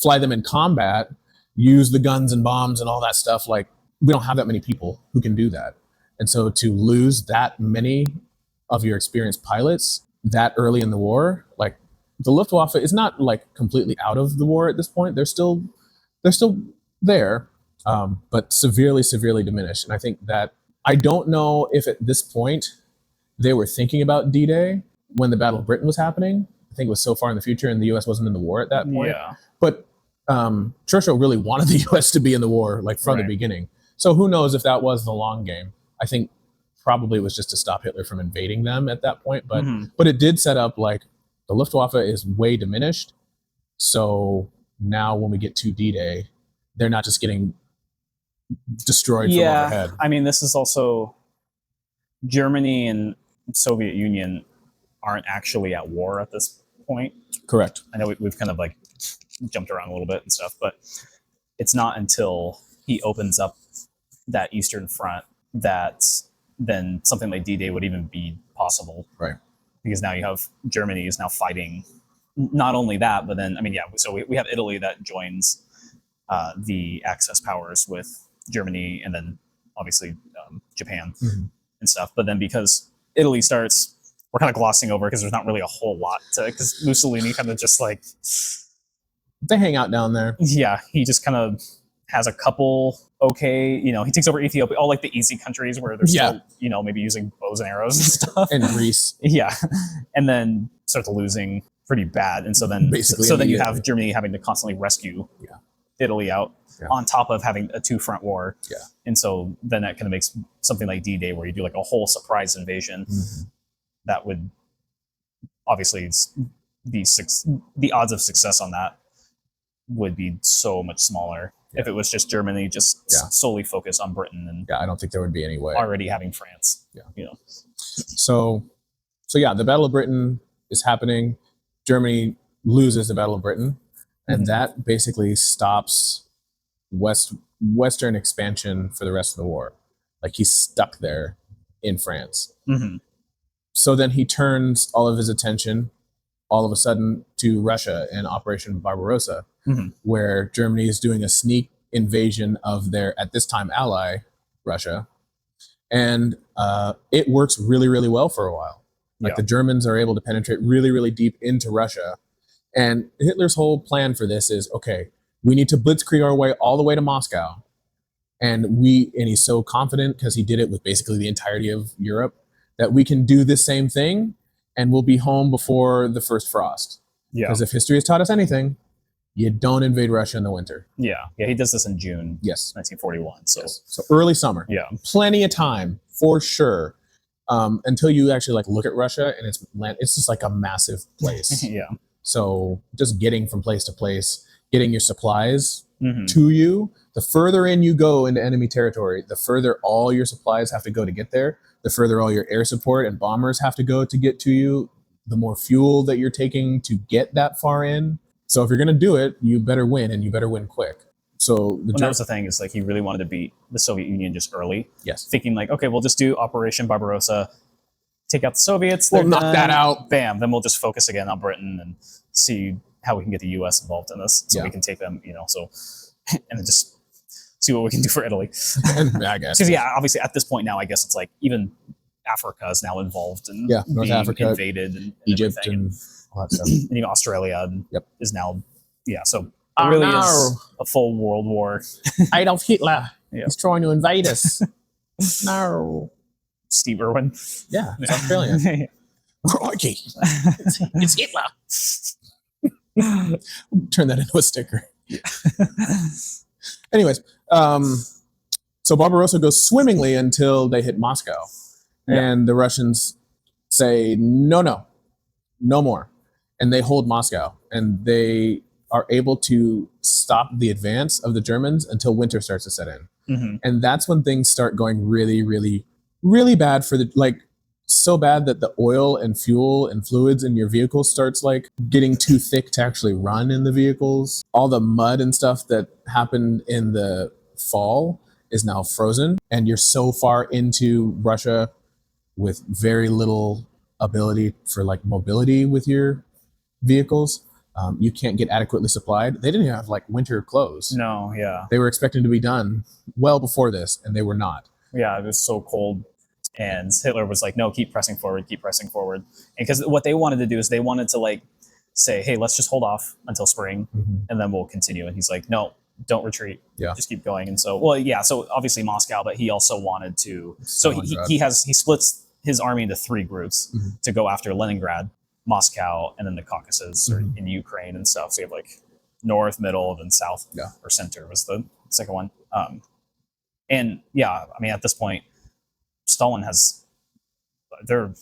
in combat, use the guns and bombs and all that stuff. Like we don't have that many people who can do that. And so to lose that many of your experienced pilots that early in the war, like the Luftwaffe is not like completely out of the war at this point. They're still there, but severely diminished. And I think that I don't know if at this point they were thinking about D-Day when the Battle of Britain was happening. I think it was so far in the future and the U.S. wasn't in the war at that point. Yeah. But Churchill really wanted the U.S. to be in the war like from the beginning. So who knows if that was the long game. I think probably it was just to stop Hitler from invading them at that point. But it did set up like the Luftwaffe is way diminished. So now when we get to D-Day, they're not just getting destroyed from overhead.
I mean, this is also Germany and Soviet Union aren't actually at war at this point.
Correct.
I know we've kind of like jumped around a little bit and stuff, but it's not until he opens up that Eastern Front that then something like D-Day would even be possible.
Right.
Because now you have Germany is now fighting not only that, but then, I mean, so we have Italy that joins the Axis powers with Germany and then obviously Japan and stuff. But then because Italy starts, we're kind of glossing over because there's not really a whole lot to, because Mussolini kind of just like...
They hang out down there.
Yeah, he just kind of has a couple he takes over Ethiopia, all like the easy countries where they're still, maybe using bows and arrows and stuff.
And Greece.
Yeah. And then starts losing pretty bad. And so then then you have Germany having to constantly rescue Italy out on top of having a two-front war.
Yeah.
And so then that kind of makes something like D-Day where you do like a whole surprise invasion that would obviously the odds of success on that would be so much smaller. If it was just Germany, just solely focused on Britain, and
I don't think there would be any way.
Already having France,
So the Battle of Britain is happening. Germany loses the Battle of Britain, and that basically stops Western expansion for the rest of the war. Like he's stuck there in France. So then he turns all of his attention, all of a sudden, to Russia and Operation Barbarossa. Where Germany is doing a sneak invasion of their, at this time, ally, Russia. And it works really, really well for a while. Like the Germans are able to penetrate really, really deep into Russia. And Hitler's whole plan for this is, okay, we need to blitzkrieg our way all the way to Moscow. and he's so confident because he did it with basically the entirety of Europe that we can do the same thing, and we'll be home before the first frost.
Yeah.
Because if history has taught us anything, you don't invade Russia in the winter.
Yeah. He does this in June.
Yes.
1941. So
So early summer.
yeah.
Plenty of time for sure. Until you actually like look at Russia, and it's just like a massive place.
Yeah.
So just getting from place to place, getting your supplies
Mhm.
to you, the further in you go into enemy territory, the further all your supplies have to go to get there, the further all your air support and bombers have to go to get to you, the more fuel that you're taking to get that far in. So if you're going to do it, you better win, and you better win quick. So
that was the thing, is like he really wanted to beat the Soviet Union just early.
Yes.
Thinking like, okay, we'll just do Operation Barbarossa, take out the Soviets.
We'll
they're
knock
done,
that out.
Bam. Then we'll just focus again on Britain and see how we can get the U.S. involved in this, so
Yeah.
we can take them. So and then just see what we can do for Italy.
And I guess.
Because obviously at this point now, I guess it's like even Africa is now involved in
North
being
Africa,
invaded, and
Egypt,
everything.
and all that stuff.
And even Australia
Yep.
is now, so
Oh,
it really
no.
is a full world war.
Adolf Hitler.
Yeah.
He's trying to invade us. No.
Steve Irwin.
Yeah, it's Australian. Crikey. It's Hitler. Turn that into a sticker. Anyways, so Barbarossa goes swimmingly until they hit Moscow.
Yeah.
And the Russians say, no more. And they hold Moscow. And they are able to stop the advance of the Germans until winter starts to set in.
Mm-hmm.
And that's when things start going really, really, really bad for so bad that the oil and fuel and fluids in your vehicle starts like getting too thick to actually run in the vehicles. All the mud and stuff that happened in the fall is now frozen, and you're so far into Russia with very little ability for like mobility with your vehicles. You can't get adequately supplied. They didn't even have like winter clothes.
No, yeah.
They were expecting to be done well before this, and they were not.
Yeah, it was so cold. And Hitler was like, no, keep pressing forward. And because what they wanted to do is they wanted to like say, hey, let's just hold off until spring, and then we'll continue. And he's like, no, don't retreat.
Yeah.
Just keep going. And so, so obviously Moscow, but he also wanted to. So he splits his army into three groups to go after Leningrad, Moscow, and then the Caucasus or in Ukraine and stuff. So you have like north, middle, then south, or center was the second one. And yeah, I mean, at this point, Stalin has their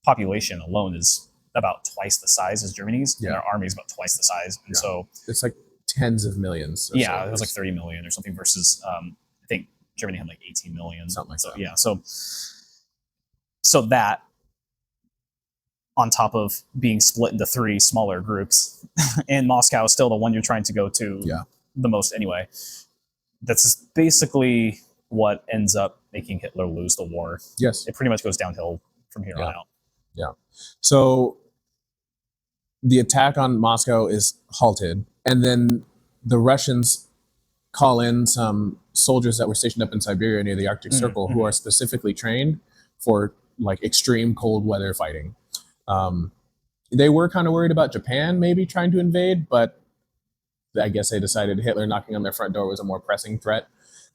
population alone is about twice the size as Germany's.
Yeah.
And their army is about twice the size. And so
it's like tens of millions.
It was like 30 million or something versus I think Germany had like 18 million.
Something like that.
Yeah. So that on top of being split into three smaller groups, and Moscow is still the one you're trying to go to the most anyway. That's just basically what ends up making Hitler lose the war.
Yes.
It pretty much goes downhill from here on out.
Yeah. So the attack on Moscow is halted, and then the Russians call in some soldiers that were stationed up in Siberia near the Arctic Circle who are specifically trained for like extreme cold weather fighting. They were kind of worried about Japan maybe trying to invade, but I guess they decided Hitler knocking on their front door was a more pressing threat.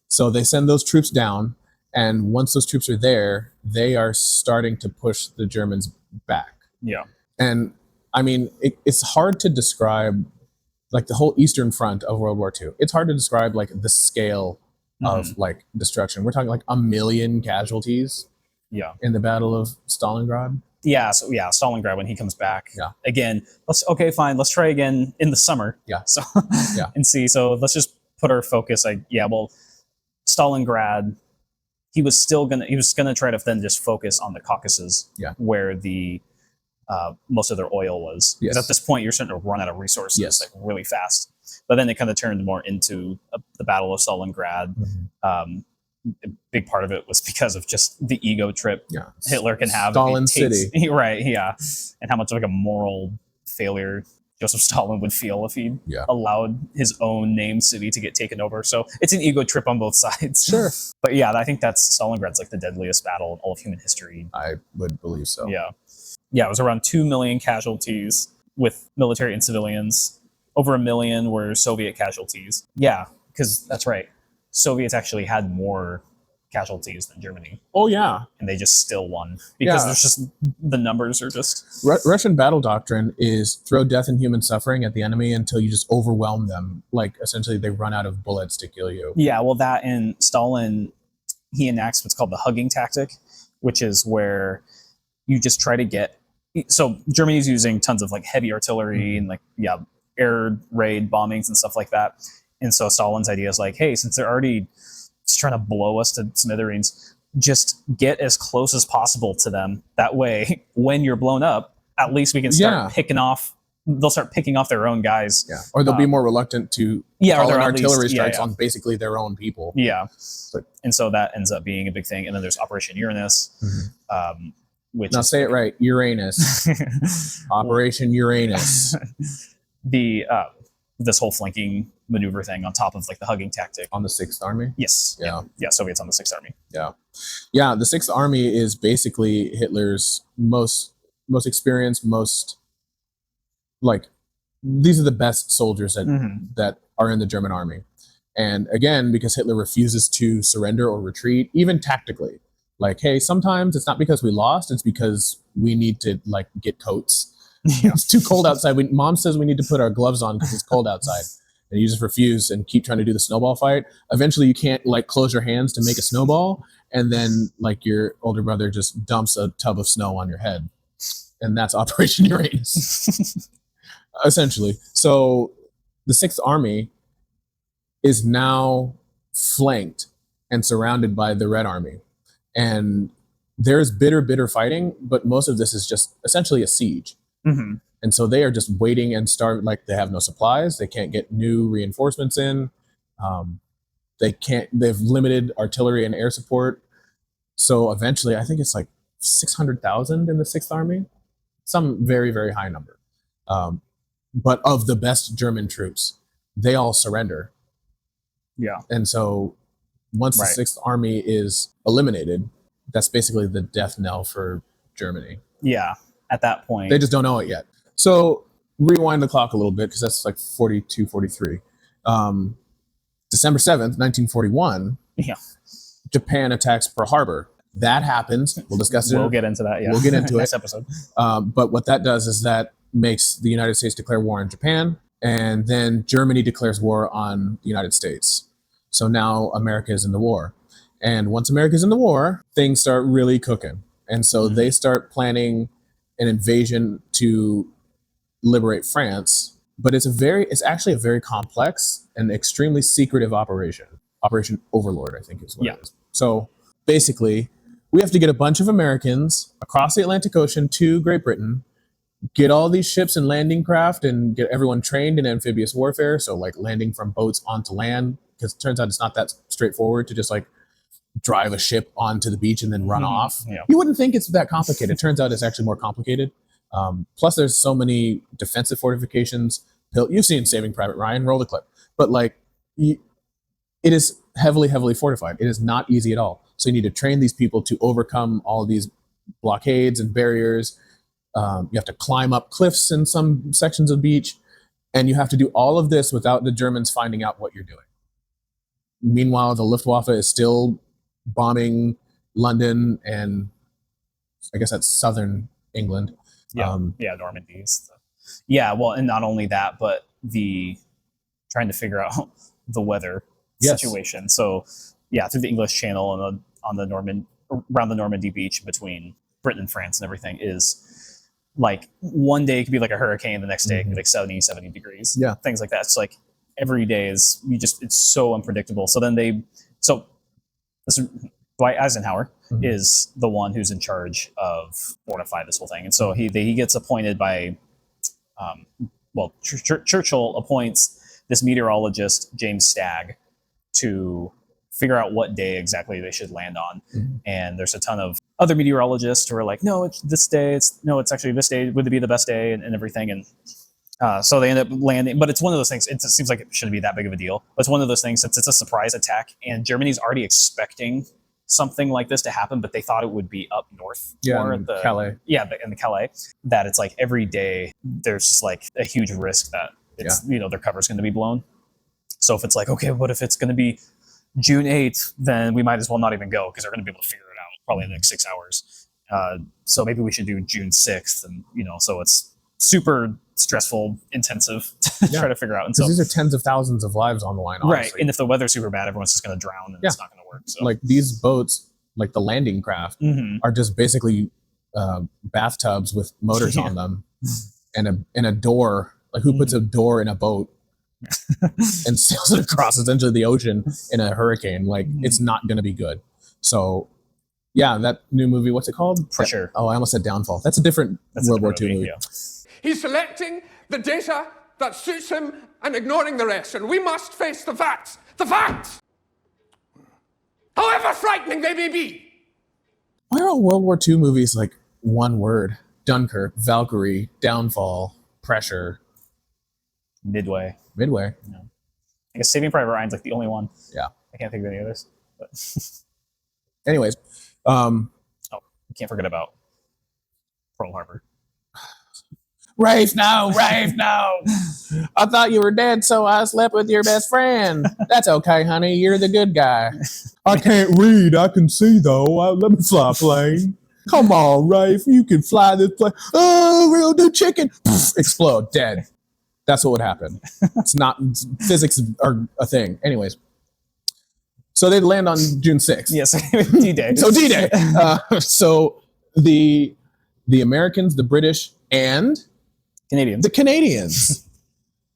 So they send those troops down, and once those troops are there, they are starting to push the Germans back.
Yeah.
And I mean, it's hard to describe like the whole Eastern Front of World War II. It's hard to describe like the scale of like destruction. We're talking like 1 million casualties in the Battle of Stalingrad.
Yeah, so Stalingrad when he comes back.
Yeah.
Again, let's try again in the summer.
Yeah.
So and see. So let's just put our focus Stalingrad, he was gonna try to then just focus on the Caucasus, where the most of their oil was. Because at this point you're starting to run out of resources like really fast. But then it kind of turned more into the Battle of Stalingrad. A big part of it was because of just the ego trip Hitler can have.
Stalin City.
Right, yeah. And how much like a moral failure Joseph Stalin would feel if he allowed his own named city to get taken over. So it's an ego trip on both sides.
Sure.
But yeah, I think that's Stalingrad's like the deadliest battle in all of human history.
I would believe so.
Yeah. Yeah, it was around 2 million casualties with military and civilians. Over 1 million were Soviet casualties. Yeah, because that's right. Soviets actually had more casualties than Germany,
Oh yeah,
and they just still won because
Yeah.
there's just the numbers are just
Russian battle doctrine is throw death and human suffering at the enemy until you just overwhelm them. Like essentially, they run out of bullets to kill you.
yeah. Well, that and Stalin, he enacts what's called the hugging tactic, which is where you just try to get. So Germany's using tons of like heavy artillery and like air raid bombings and stuff like that. And so Stalin's idea is like, hey, since they're already just trying to blow us to smithereens, just get as close as possible to them. That way, when you're blown up, at least we can start picking off. They'll start picking off their own guys.
Yeah, or they'll be more reluctant to call in artillery strikes on basically their own people.
Yeah, and so that ends up being a big thing. And then there's Operation Uranus, which
now say it right, Uranus. Operation Uranus.
This whole flanking maneuver thing on top of like the hugging tactic
on the 6th Army.
Yes. Yeah. Soviets on the 6th Army.
Yeah. The 6th Army is basically Hitler's most experienced, most like these are the best soldiers that are in the German army. And again, because Hitler refuses to surrender or retreat, even tactically, like, hey, sometimes it's not because we lost, it's because we need to like get coats. It's too cold outside. Mom says we need to put our gloves on because it's cold outside. And you just refuse and keep trying to do the snowball fight. Eventually you can't like close your hands to make a snowball. And then like your older brother just dumps a tub of snow on your head. And that's Operation Uranus. Essentially. So the 6th Army is now flanked and surrounded by the Red Army. And there's bitter fighting, but most of this is just essentially a siege. And so they are just waiting and like they have no supplies. They can't get new reinforcements in. They've limited artillery and air support. So eventually, I think it's like 600,000 in the 6th Army, some very, very high number. But of the best German troops, they all surrender.
Yeah.
And so once the 6th Army is eliminated, that's basically the death knell for Germany.
Yeah. At that point,
they just don't know it yet. So rewind the clock a little bit because that's like 42, 43. December 7th, 1941, Japan attacks Pearl Harbor. That happens. We'll discuss it.
We'll get into that. Yeah.
We'll get into
next
it.
episode.
But what that does is that makes the United States declare war on Japan, and then Germany declares war on the United States. So now America is in the war. And once America's in the war, things start really cooking. And so they start planning an invasion to liberate France, but it's actually a very complex and extremely secretive operation. Operation Overlord, I think is what it is. So basically, we have to get a bunch of Americans across the Atlantic Ocean to Great Britain, get all these ships and landing craft and get everyone trained in amphibious warfare. So like landing from boats onto land, because it turns out it's not that straightforward to just like drive a ship onto the beach and then run off.
Yeah.
You wouldn't think it's that complicated. It turns out it's actually more complicated. Plus there's so many defensive fortifications. You've seen Saving Private Ryan, roll the clip. But like, it is heavily fortified. It is not easy at all. So you need to train these people to overcome all these blockades and barriers. You have to climb up cliffs in some sections of the beach. And you have to do all of this without the Germans finding out what you're doing. Meanwhile, the Luftwaffe is still bombing London and I guess that's southern England.
Normandy. Yeah, well, and not only that, but trying to figure out the weather situation. So, through the English Channel and around the Normandy beach between Britain and France and everything is like one day it could be like a hurricane, the next day it could be like 70 degrees.
Yeah.
Things like that. It's like every day it's so unpredictable. So Dwight Eisenhower is the one who's in charge of fortify this whole thing. And so he gets appointed by, Churchill appoints this meteorologist, James Stagg, to figure out what day exactly they should land on. And there's a ton of other meteorologists who are like, no, it's this day. It's actually this day would be the best day and everything. And so they end up landing, but it's one of those things. It just seems like it shouldn't be that big of a deal. But it's one of those things since it's a surprise attack and Germany's already expecting something like this to happen, but they thought it would be up north.
In Calais.
Yeah, in the Calais. That it's like every day there's just like a huge risk that it's their cover's going to be blown. So if it's like, okay, what if it's going to be June 8th, then we might as well not even go because they're going to be able to figure it out probably in the next 6 hours. So maybe we should do June 6th, and so it's super stressful, intensive to try to figure out. And so
these are tens of thousands of lives on the line, honestly.
right. And if the weather's super bad, everyone's just going to drown, and it's not going to work. So
like these boats, like the landing craft, are just basically bathtubs with motors on them, and a door. Like who puts a door in a boat and sails it across essentially the ocean in a hurricane? Like it's not going to be good. So yeah, that new movie, what's it called?
Pressure.
Oh, I almost said Downfall. That's a different World War II movie.
Yeah.
He's selecting the data that suits him and ignoring the rest, and we must face the facts. The facts! However frightening they may be.
Why are all World War II movies like one word? Dunkirk, Valkyrie, Downfall, Pressure,
Midway.
Midway.
I guess Saving Private Ryan's like the only one.
Yeah.
I can't think of any others. But
Anyways,
you can't forget about Pearl Harbor.
Rafe, no, Rafe, no. I thought you were dead, so I slept with your best friend. That's okay, honey. You're the good guy. I can't read. I can see, though. Let me fly a plane. Come on, Rafe. You can fly this plane. Oh, real new chicken. Explode. Dead. That's what would happen. It's not, physics are a thing. Anyways. So they'd land on June 6th.
Yes, D-Day.
So D-Day. So the Americans, the British, and
Canadians.
the Canadians.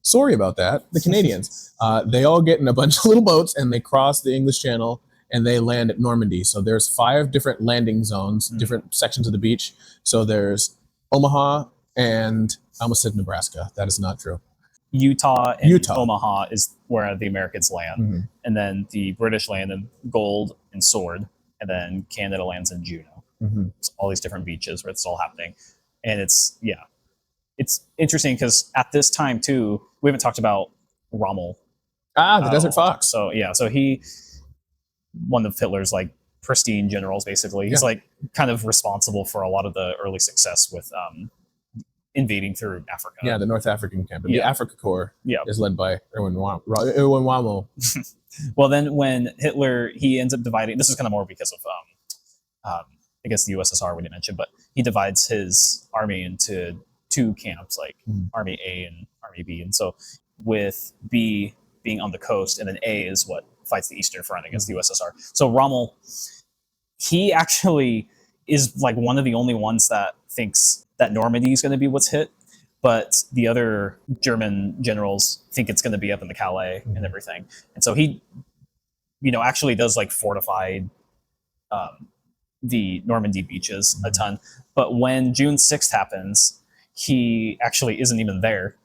Sorry about that. The Canadians. They all get in a bunch of little boats and they cross the English Channel and they land at Normandy. So there's 5 different landing zones, different sections of the beach. So there's Omaha and I almost said Nebraska. That is not true.
Utah and Omaha is where the Americans land. And then the British land in Gold and Sword. And then Canada lands in Juneau. So all these different beaches where it's all happening. And it's interesting because at this time too, we haven't talked about Rommel.
The Desert Fox.
So he, one of Hitler's like pristine generals, basically. He's like kind of responsible for a lot of the early success with invading through Africa.
Yeah, the North African campaign. The Africa Corps is led by Erwin Rommel.
Well, then when Hitler, he ends up dividing, this is kind of more because of, I guess the USSR we didn't mention, but he divides his army into 2 camps, like Army A and Army B. And so with B being on the coast, and then A is what fights the Eastern Front against the USSR. So Rommel, he actually is like one of the only ones that thinks that Normandy is going to be what's hit, but the other German generals think it's going to be up in the Calais and everything. And so he, actually does like fortify the Normandy beaches a ton. But when June 6th happens, he actually isn't even there.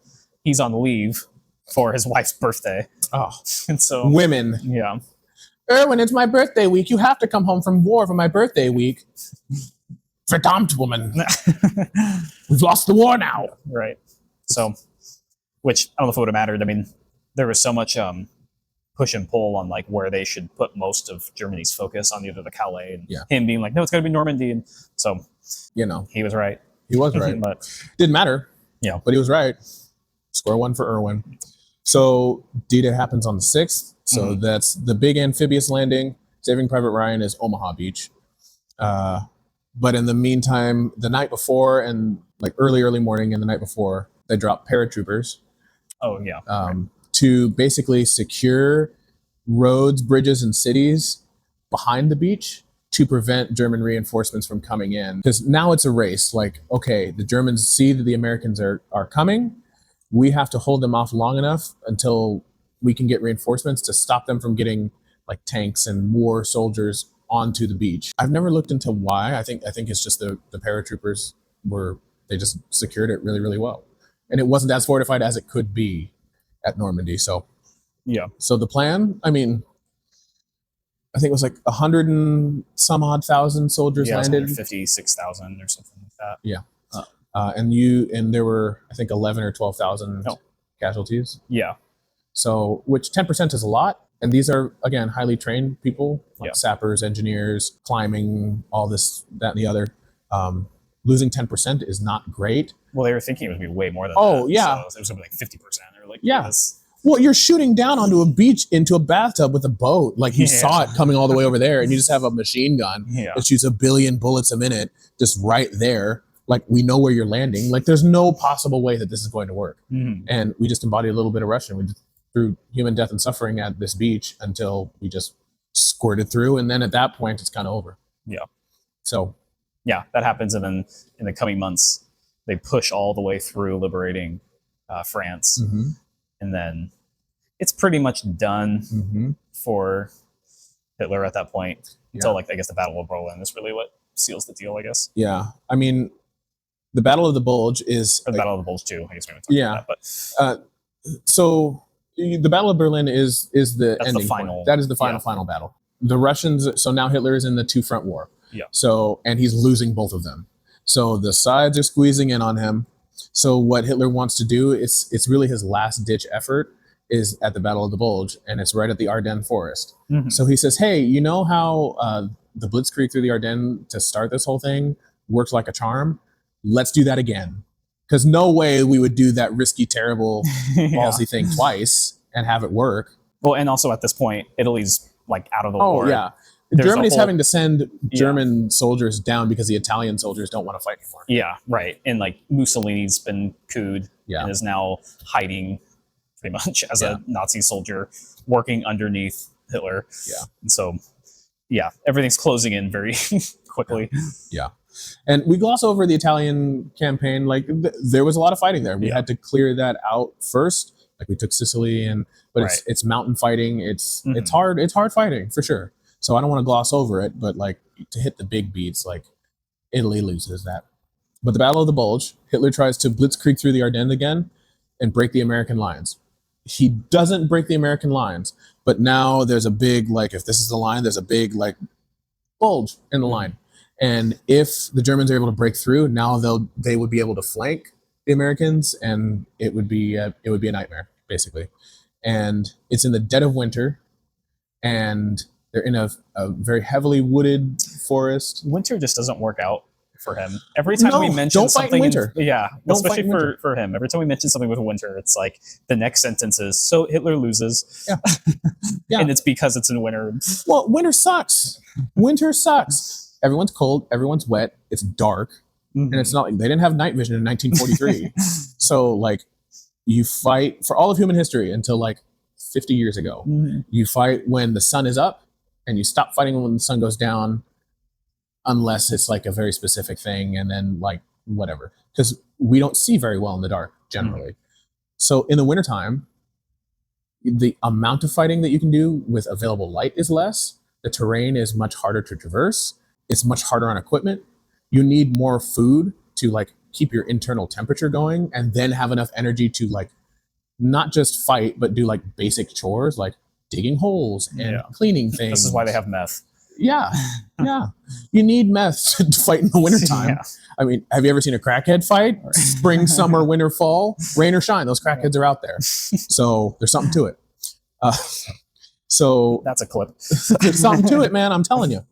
He's on leave for his wife's birthday.
Oh,
and so
women.
Yeah.
Erwin, it's my birthday week. You have to come home from war for my birthday week. Verdammt, woman. We've lost the war now.
Right. So, which I don't know if it would have mattered. I mean, there was so much push and pull on like where they should put most of Germany's focus on either the Calais and him being like, no, it's got to be Normandy. And so, he was right.
He was right.
But
didn't matter.
Yeah.
But he was right. Score 1 for Erwin. So D-Day happens on the 6th. So that's the big amphibious landing. Saving Private Ryan is Omaha Beach. But in the meantime, the night before and like early morning and the night before, they drop paratroopers.
Oh, yeah.
To basically secure roads, bridges, and cities behind the beach to prevent German reinforcements from coming in. Because now it's a race. Like, okay, the Germans see that the Americans are coming. We have to hold them off long enough until we can get reinforcements to stop them from getting like tanks and more soldiers onto the beach. I've never looked into why. I think it's just the paratroopers they just secured it really, really well. And it wasn't as fortified as it could be at Normandy. So
yeah.
So the plan, I mean, I think it was like 100 and some odd thousand soldiers landed.
56,000 or something like that.
Yeah. And there were, I think, 11 or 12,000 casualties.
Yeah.
So, which 10% is a lot. And these are, again, highly trained people, like sappers, engineers, climbing, all this, that, and the other. Losing 10% is not great.
Well, they were thinking it would be way more than that.
Oh, yeah.
So it was going to be like 50% or like.
Yeah.
This.
Well, you're shooting down onto a beach into a bathtub with a boat. Like you saw it coming all the way over there, and you just have a machine gun that shoots 1 billion bullets a minute just right there. Like we know where you're landing. Like there's no possible way that this is going to work. And we just embodied a little bit of Russian. We just threw human death and suffering at this beach until we just squirted through. And then at that point, it's kind of over.
Yeah.
So
yeah, that happens. And then in the coming months, they push all the way through liberating France. And then it's pretty much done for Hitler at that point until like, I guess the Battle of Berlin is really what seals the deal, I guess.
Yeah. I mean, the Battle of the Bulge is...
Or the Battle of the Bulge too. I guess we haven't talked about that. But
so the Battle of Berlin is the
that's
ending
the final.
point. That is the final battle. The Russians... So now Hitler is in the two-front war.
Yeah.
So, and he's losing both of them. So the sides are squeezing in on him. So what Hitler wants to do, it's really his last-ditch effort, is at the Battle of the Bulge, and it's right at the Ardennes forest. So he says, hey, you know how the Blitzkrieg through the Ardennes to start this whole thing worked like a charm? Let's do that again. Because no way we would do that risky, terrible, ballsy thing twice and have it work.
Well, and also at this point, Italy's like out of the war.
Oh, yeah. Germany's having to send German soldiers down because the Italian soldiers don't want to fight anymore.
Yeah, right. And like Mussolini's been couped and is now hiding pretty much as a Nazi soldier working underneath Hitler.
Yeah.
And so, yeah, everything's closing in very quickly.
Yeah. And we gloss over the Italian campaign. Like there was a lot of fighting there. We had to clear that out first. Like we took Sicily, but it's mountain fighting. It's hard. It's hard fighting for sure. So I don't want to gloss over it, but like to hit the big beats, like Italy loses that. But the Battle of the Bulge, Hitler tries to blitzkrieg through the Ardennes again and break the American lines. He doesn't break the American lines, but now there's a big, like, if this is the line, there's a big, like, bulge in the line. And if the Germans are able to break through, now they would be able to flank the Americans, and it would be a nightmare, basically. And it's in the dead of winter, and they're in a very heavily wooded forest.
Winter just doesn't work out for him. Every time we mention something
in winter.
Especially for him. Every time we mention something with winter, it's like the next sentence is, so Hitler loses.
Yeah.
And it's because it's in winter.
Well, winter sucks. Winter sucks. Everyone's cold, everyone's wet, it's dark. And it's not like they didn't have night vision in 1943. So like you fight for all of human history until like 50 years ago. You fight when the sun is up, and you stop fighting when the sun goes down, unless it's like a very specific thing, and then like whatever, because we don't see very well in the dark generally. So in the wintertime, the amount of fighting that you can do with available light is less. The terrain is much harder to traverse. It's much harder on equipment. You need more food to like keep your internal temperature going, and then have enough energy to like not just fight, but do like basic chores like digging holes and cleaning things.
This is why they have meth.
Yeah. You need meth to fight in the wintertime. I mean, have you ever seen a crackhead fight? Spring, summer, winter, fall, rain or shine, those crackheads are out there. So there's something to it. So
that's a clip.
There's something to it, man. I'm telling you.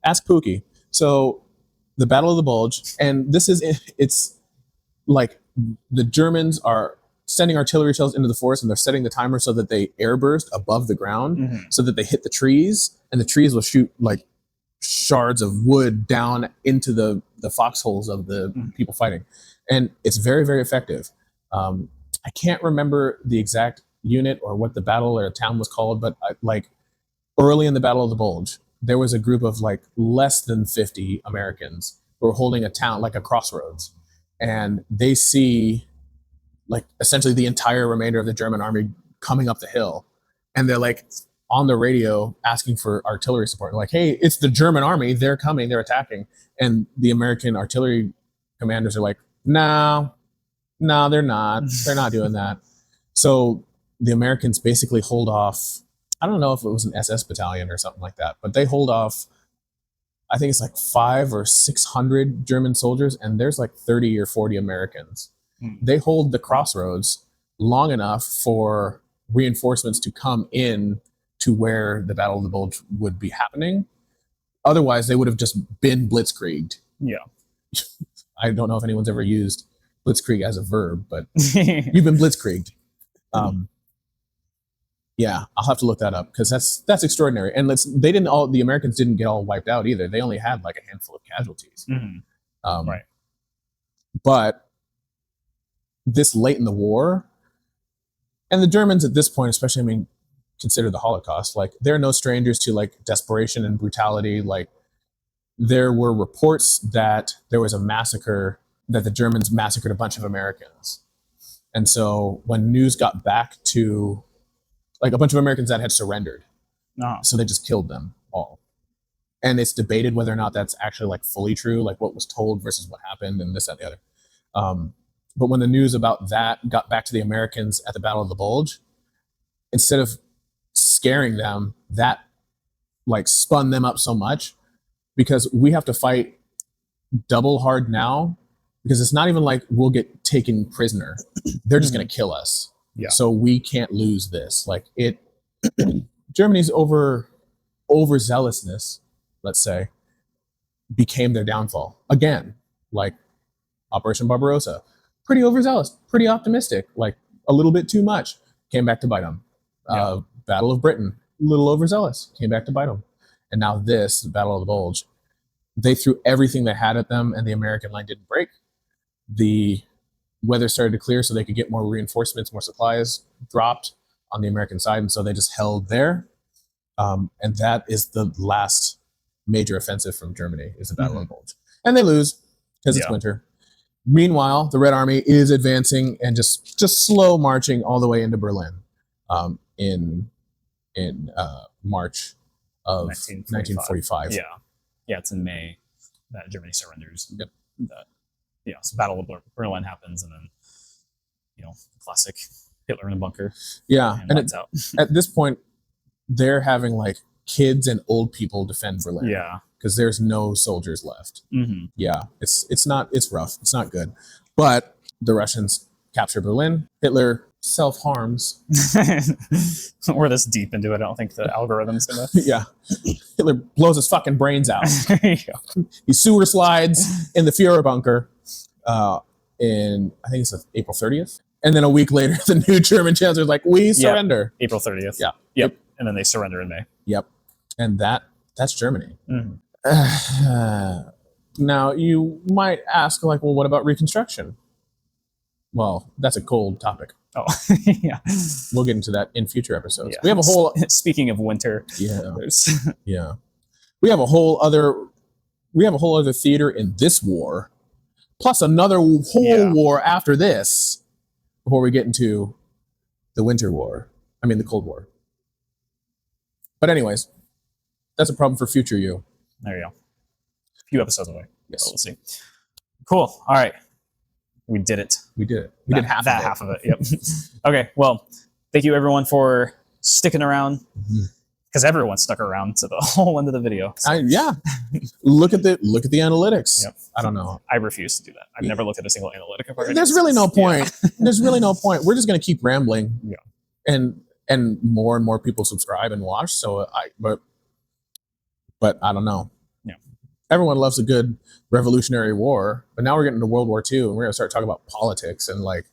Ask Pookie. So the Battle of the Bulge, and it's like the Germans are sending artillery shells into the forest, and they're setting the timer so that they airburst above the ground so that they hit the trees, and the trees will shoot like shards of wood down into the foxholes of the people fighting. And it's very, very effective. I can't remember the exact unit or what the battle or town was called, but like early in the Battle of the Bulge, there was a group of like less than 50 Americans who were holding a town, like a crossroads, and they see like essentially the entire remainder of the German army coming up the hill, and they're like on the radio asking for artillery support. They're like, hey, it's the German army, they're coming, they're attacking. And the American artillery commanders are like, no, they're not doing that. So the Americans basically hold off. I don't know if it was an SS battalion or something like that, but they hold off, I think it's like 500 or 600 German soldiers, and there's like 30 or 40 Americans. They hold the crossroads long enough for reinforcements to come in to where the Battle of the Bulge would be happening. Otherwise, they would have just been blitzkrieged.
Yeah.
I don't know if anyone's ever used blitzkrieg as a verb, but you've been blitzkrieged. Yeah, I'll have to look that up because that's extraordinary. And the Americans didn't get all wiped out either. They only had like a handful of casualties.
Right.
But this late in the war, and the Germans at this point, especially, I mean, consider the Holocaust, like they're no strangers to like desperation and brutality. Like there were reports that there was a massacre, that the Germans massacred a bunch of Americans. And so when news got back to like a bunch of Americans that had surrendered, so they just killed them all. And it's debated whether or not that's actually like fully true, like what was told versus what happened and this, that, and the other. But when the news about that got back to the Americans at the Battle of the Bulge, instead of scaring them, that like spun them up so much, because we have to fight double hard now, because it's not even like we'll get taken prisoner. They're just going to kill us.
Yeah.
So we can't lose this. Like Germany's overzealousness, let's say, became their downfall again. Like Operation Barbarossa, pretty overzealous, pretty optimistic, like a little bit too much, came back to bite them. Battle of Britain, a little overzealous, came back to bite them. And now this Battle of the Bulge, they threw everything they had at them, and the American line didn't break. The weather started to clear so they could get more reinforcements, more supplies dropped on the American side, and so they just held there. And that is the last major offensive from Germany, is the Battle of the Bulge. And they lose because it's winter. Meanwhile, the Red Army is advancing and just slow marching all the way into Berlin in March of 1945.
Yeah, it's in May that Germany surrenders.
Yep.
So Battle of Berlin happens, and then classic Hitler in a bunker.
Yeah, and
lights out.
At this point, they're having like kids and old people defend Berlin.
Yeah,
because there's no soldiers left. Yeah, it's rough. It's not good. But the Russians capture Berlin. Hitler self-harms.
We're this deep into it. I don't think the algorithm's gonna.
Yeah, Hitler blows his fucking brains out.
There you go.
He sewer slides in the Führer bunker in, I think it's April 30th. And then a week later, the new German chancellor's like, we surrender.
April 30th.
Yeah.
Yep. And then they surrender in May.
Yep. And that's Germany. Now, you might ask, like, well, what about Reconstruction? Well, that's a cold topic.
Oh, yeah.
We'll get into that in future episodes.
Yeah.
We have a whole...
Speaking of winter.
Yeah. Yeah. We have a whole other theater in this war, plus another whole war after this, before we get into the Winter War. I mean, the Cold War. But anyways, that's a problem for future you.
There you go. A few episodes away.
Yes.
So we'll see. Cool. All right. We did it.
We did it. We did half of it.
Yep. Okay. Well, thank you everyone for sticking around, because everyone stuck around to the whole end of the video. So.
Look at the analytics.
Yep.
I don't know.
I refuse to do that. I've never looked at a single analytic.
There's really no point. There's really no point. We're just going to keep rambling.
Yeah.
And more and more people subscribe and watch. So but I don't know.
Yeah.
Everyone loves a good Revolutionary War, but now we're getting into World War II, and we're going to start talking about politics and like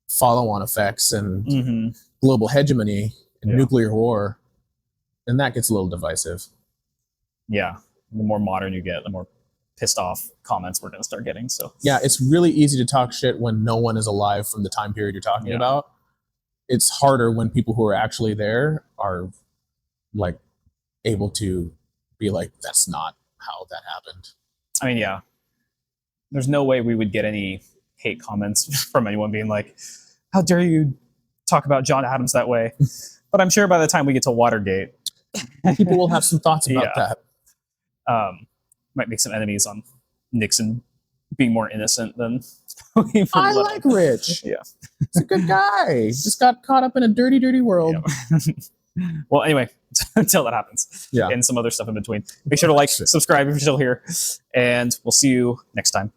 follow-on effects and global hegemony and nuclear war, and that gets a little divisive.
Yeah, the more modern you get, the more pissed off comments we're going to start getting. So
yeah, it's really easy to talk shit when no one is alive from the time period you're talking about. It's harder when people who are actually there are like able to be like, that's not how that happened.
I mean, yeah, there's no way we would get any hate comments from anyone being like, how dare you talk about John Adams that way? But I'm sure by the time we get to Watergate,
people will have some thoughts about that.
Might make some enemies on Nixon being more innocent than
I like Rich.
Yeah,
he's a good guy. Just got caught up in a dirty, dirty world.
Yeah. Well, anyway, until that happens, and some other stuff in between, make sure to like, subscribe if you're still here, and we'll see you next time.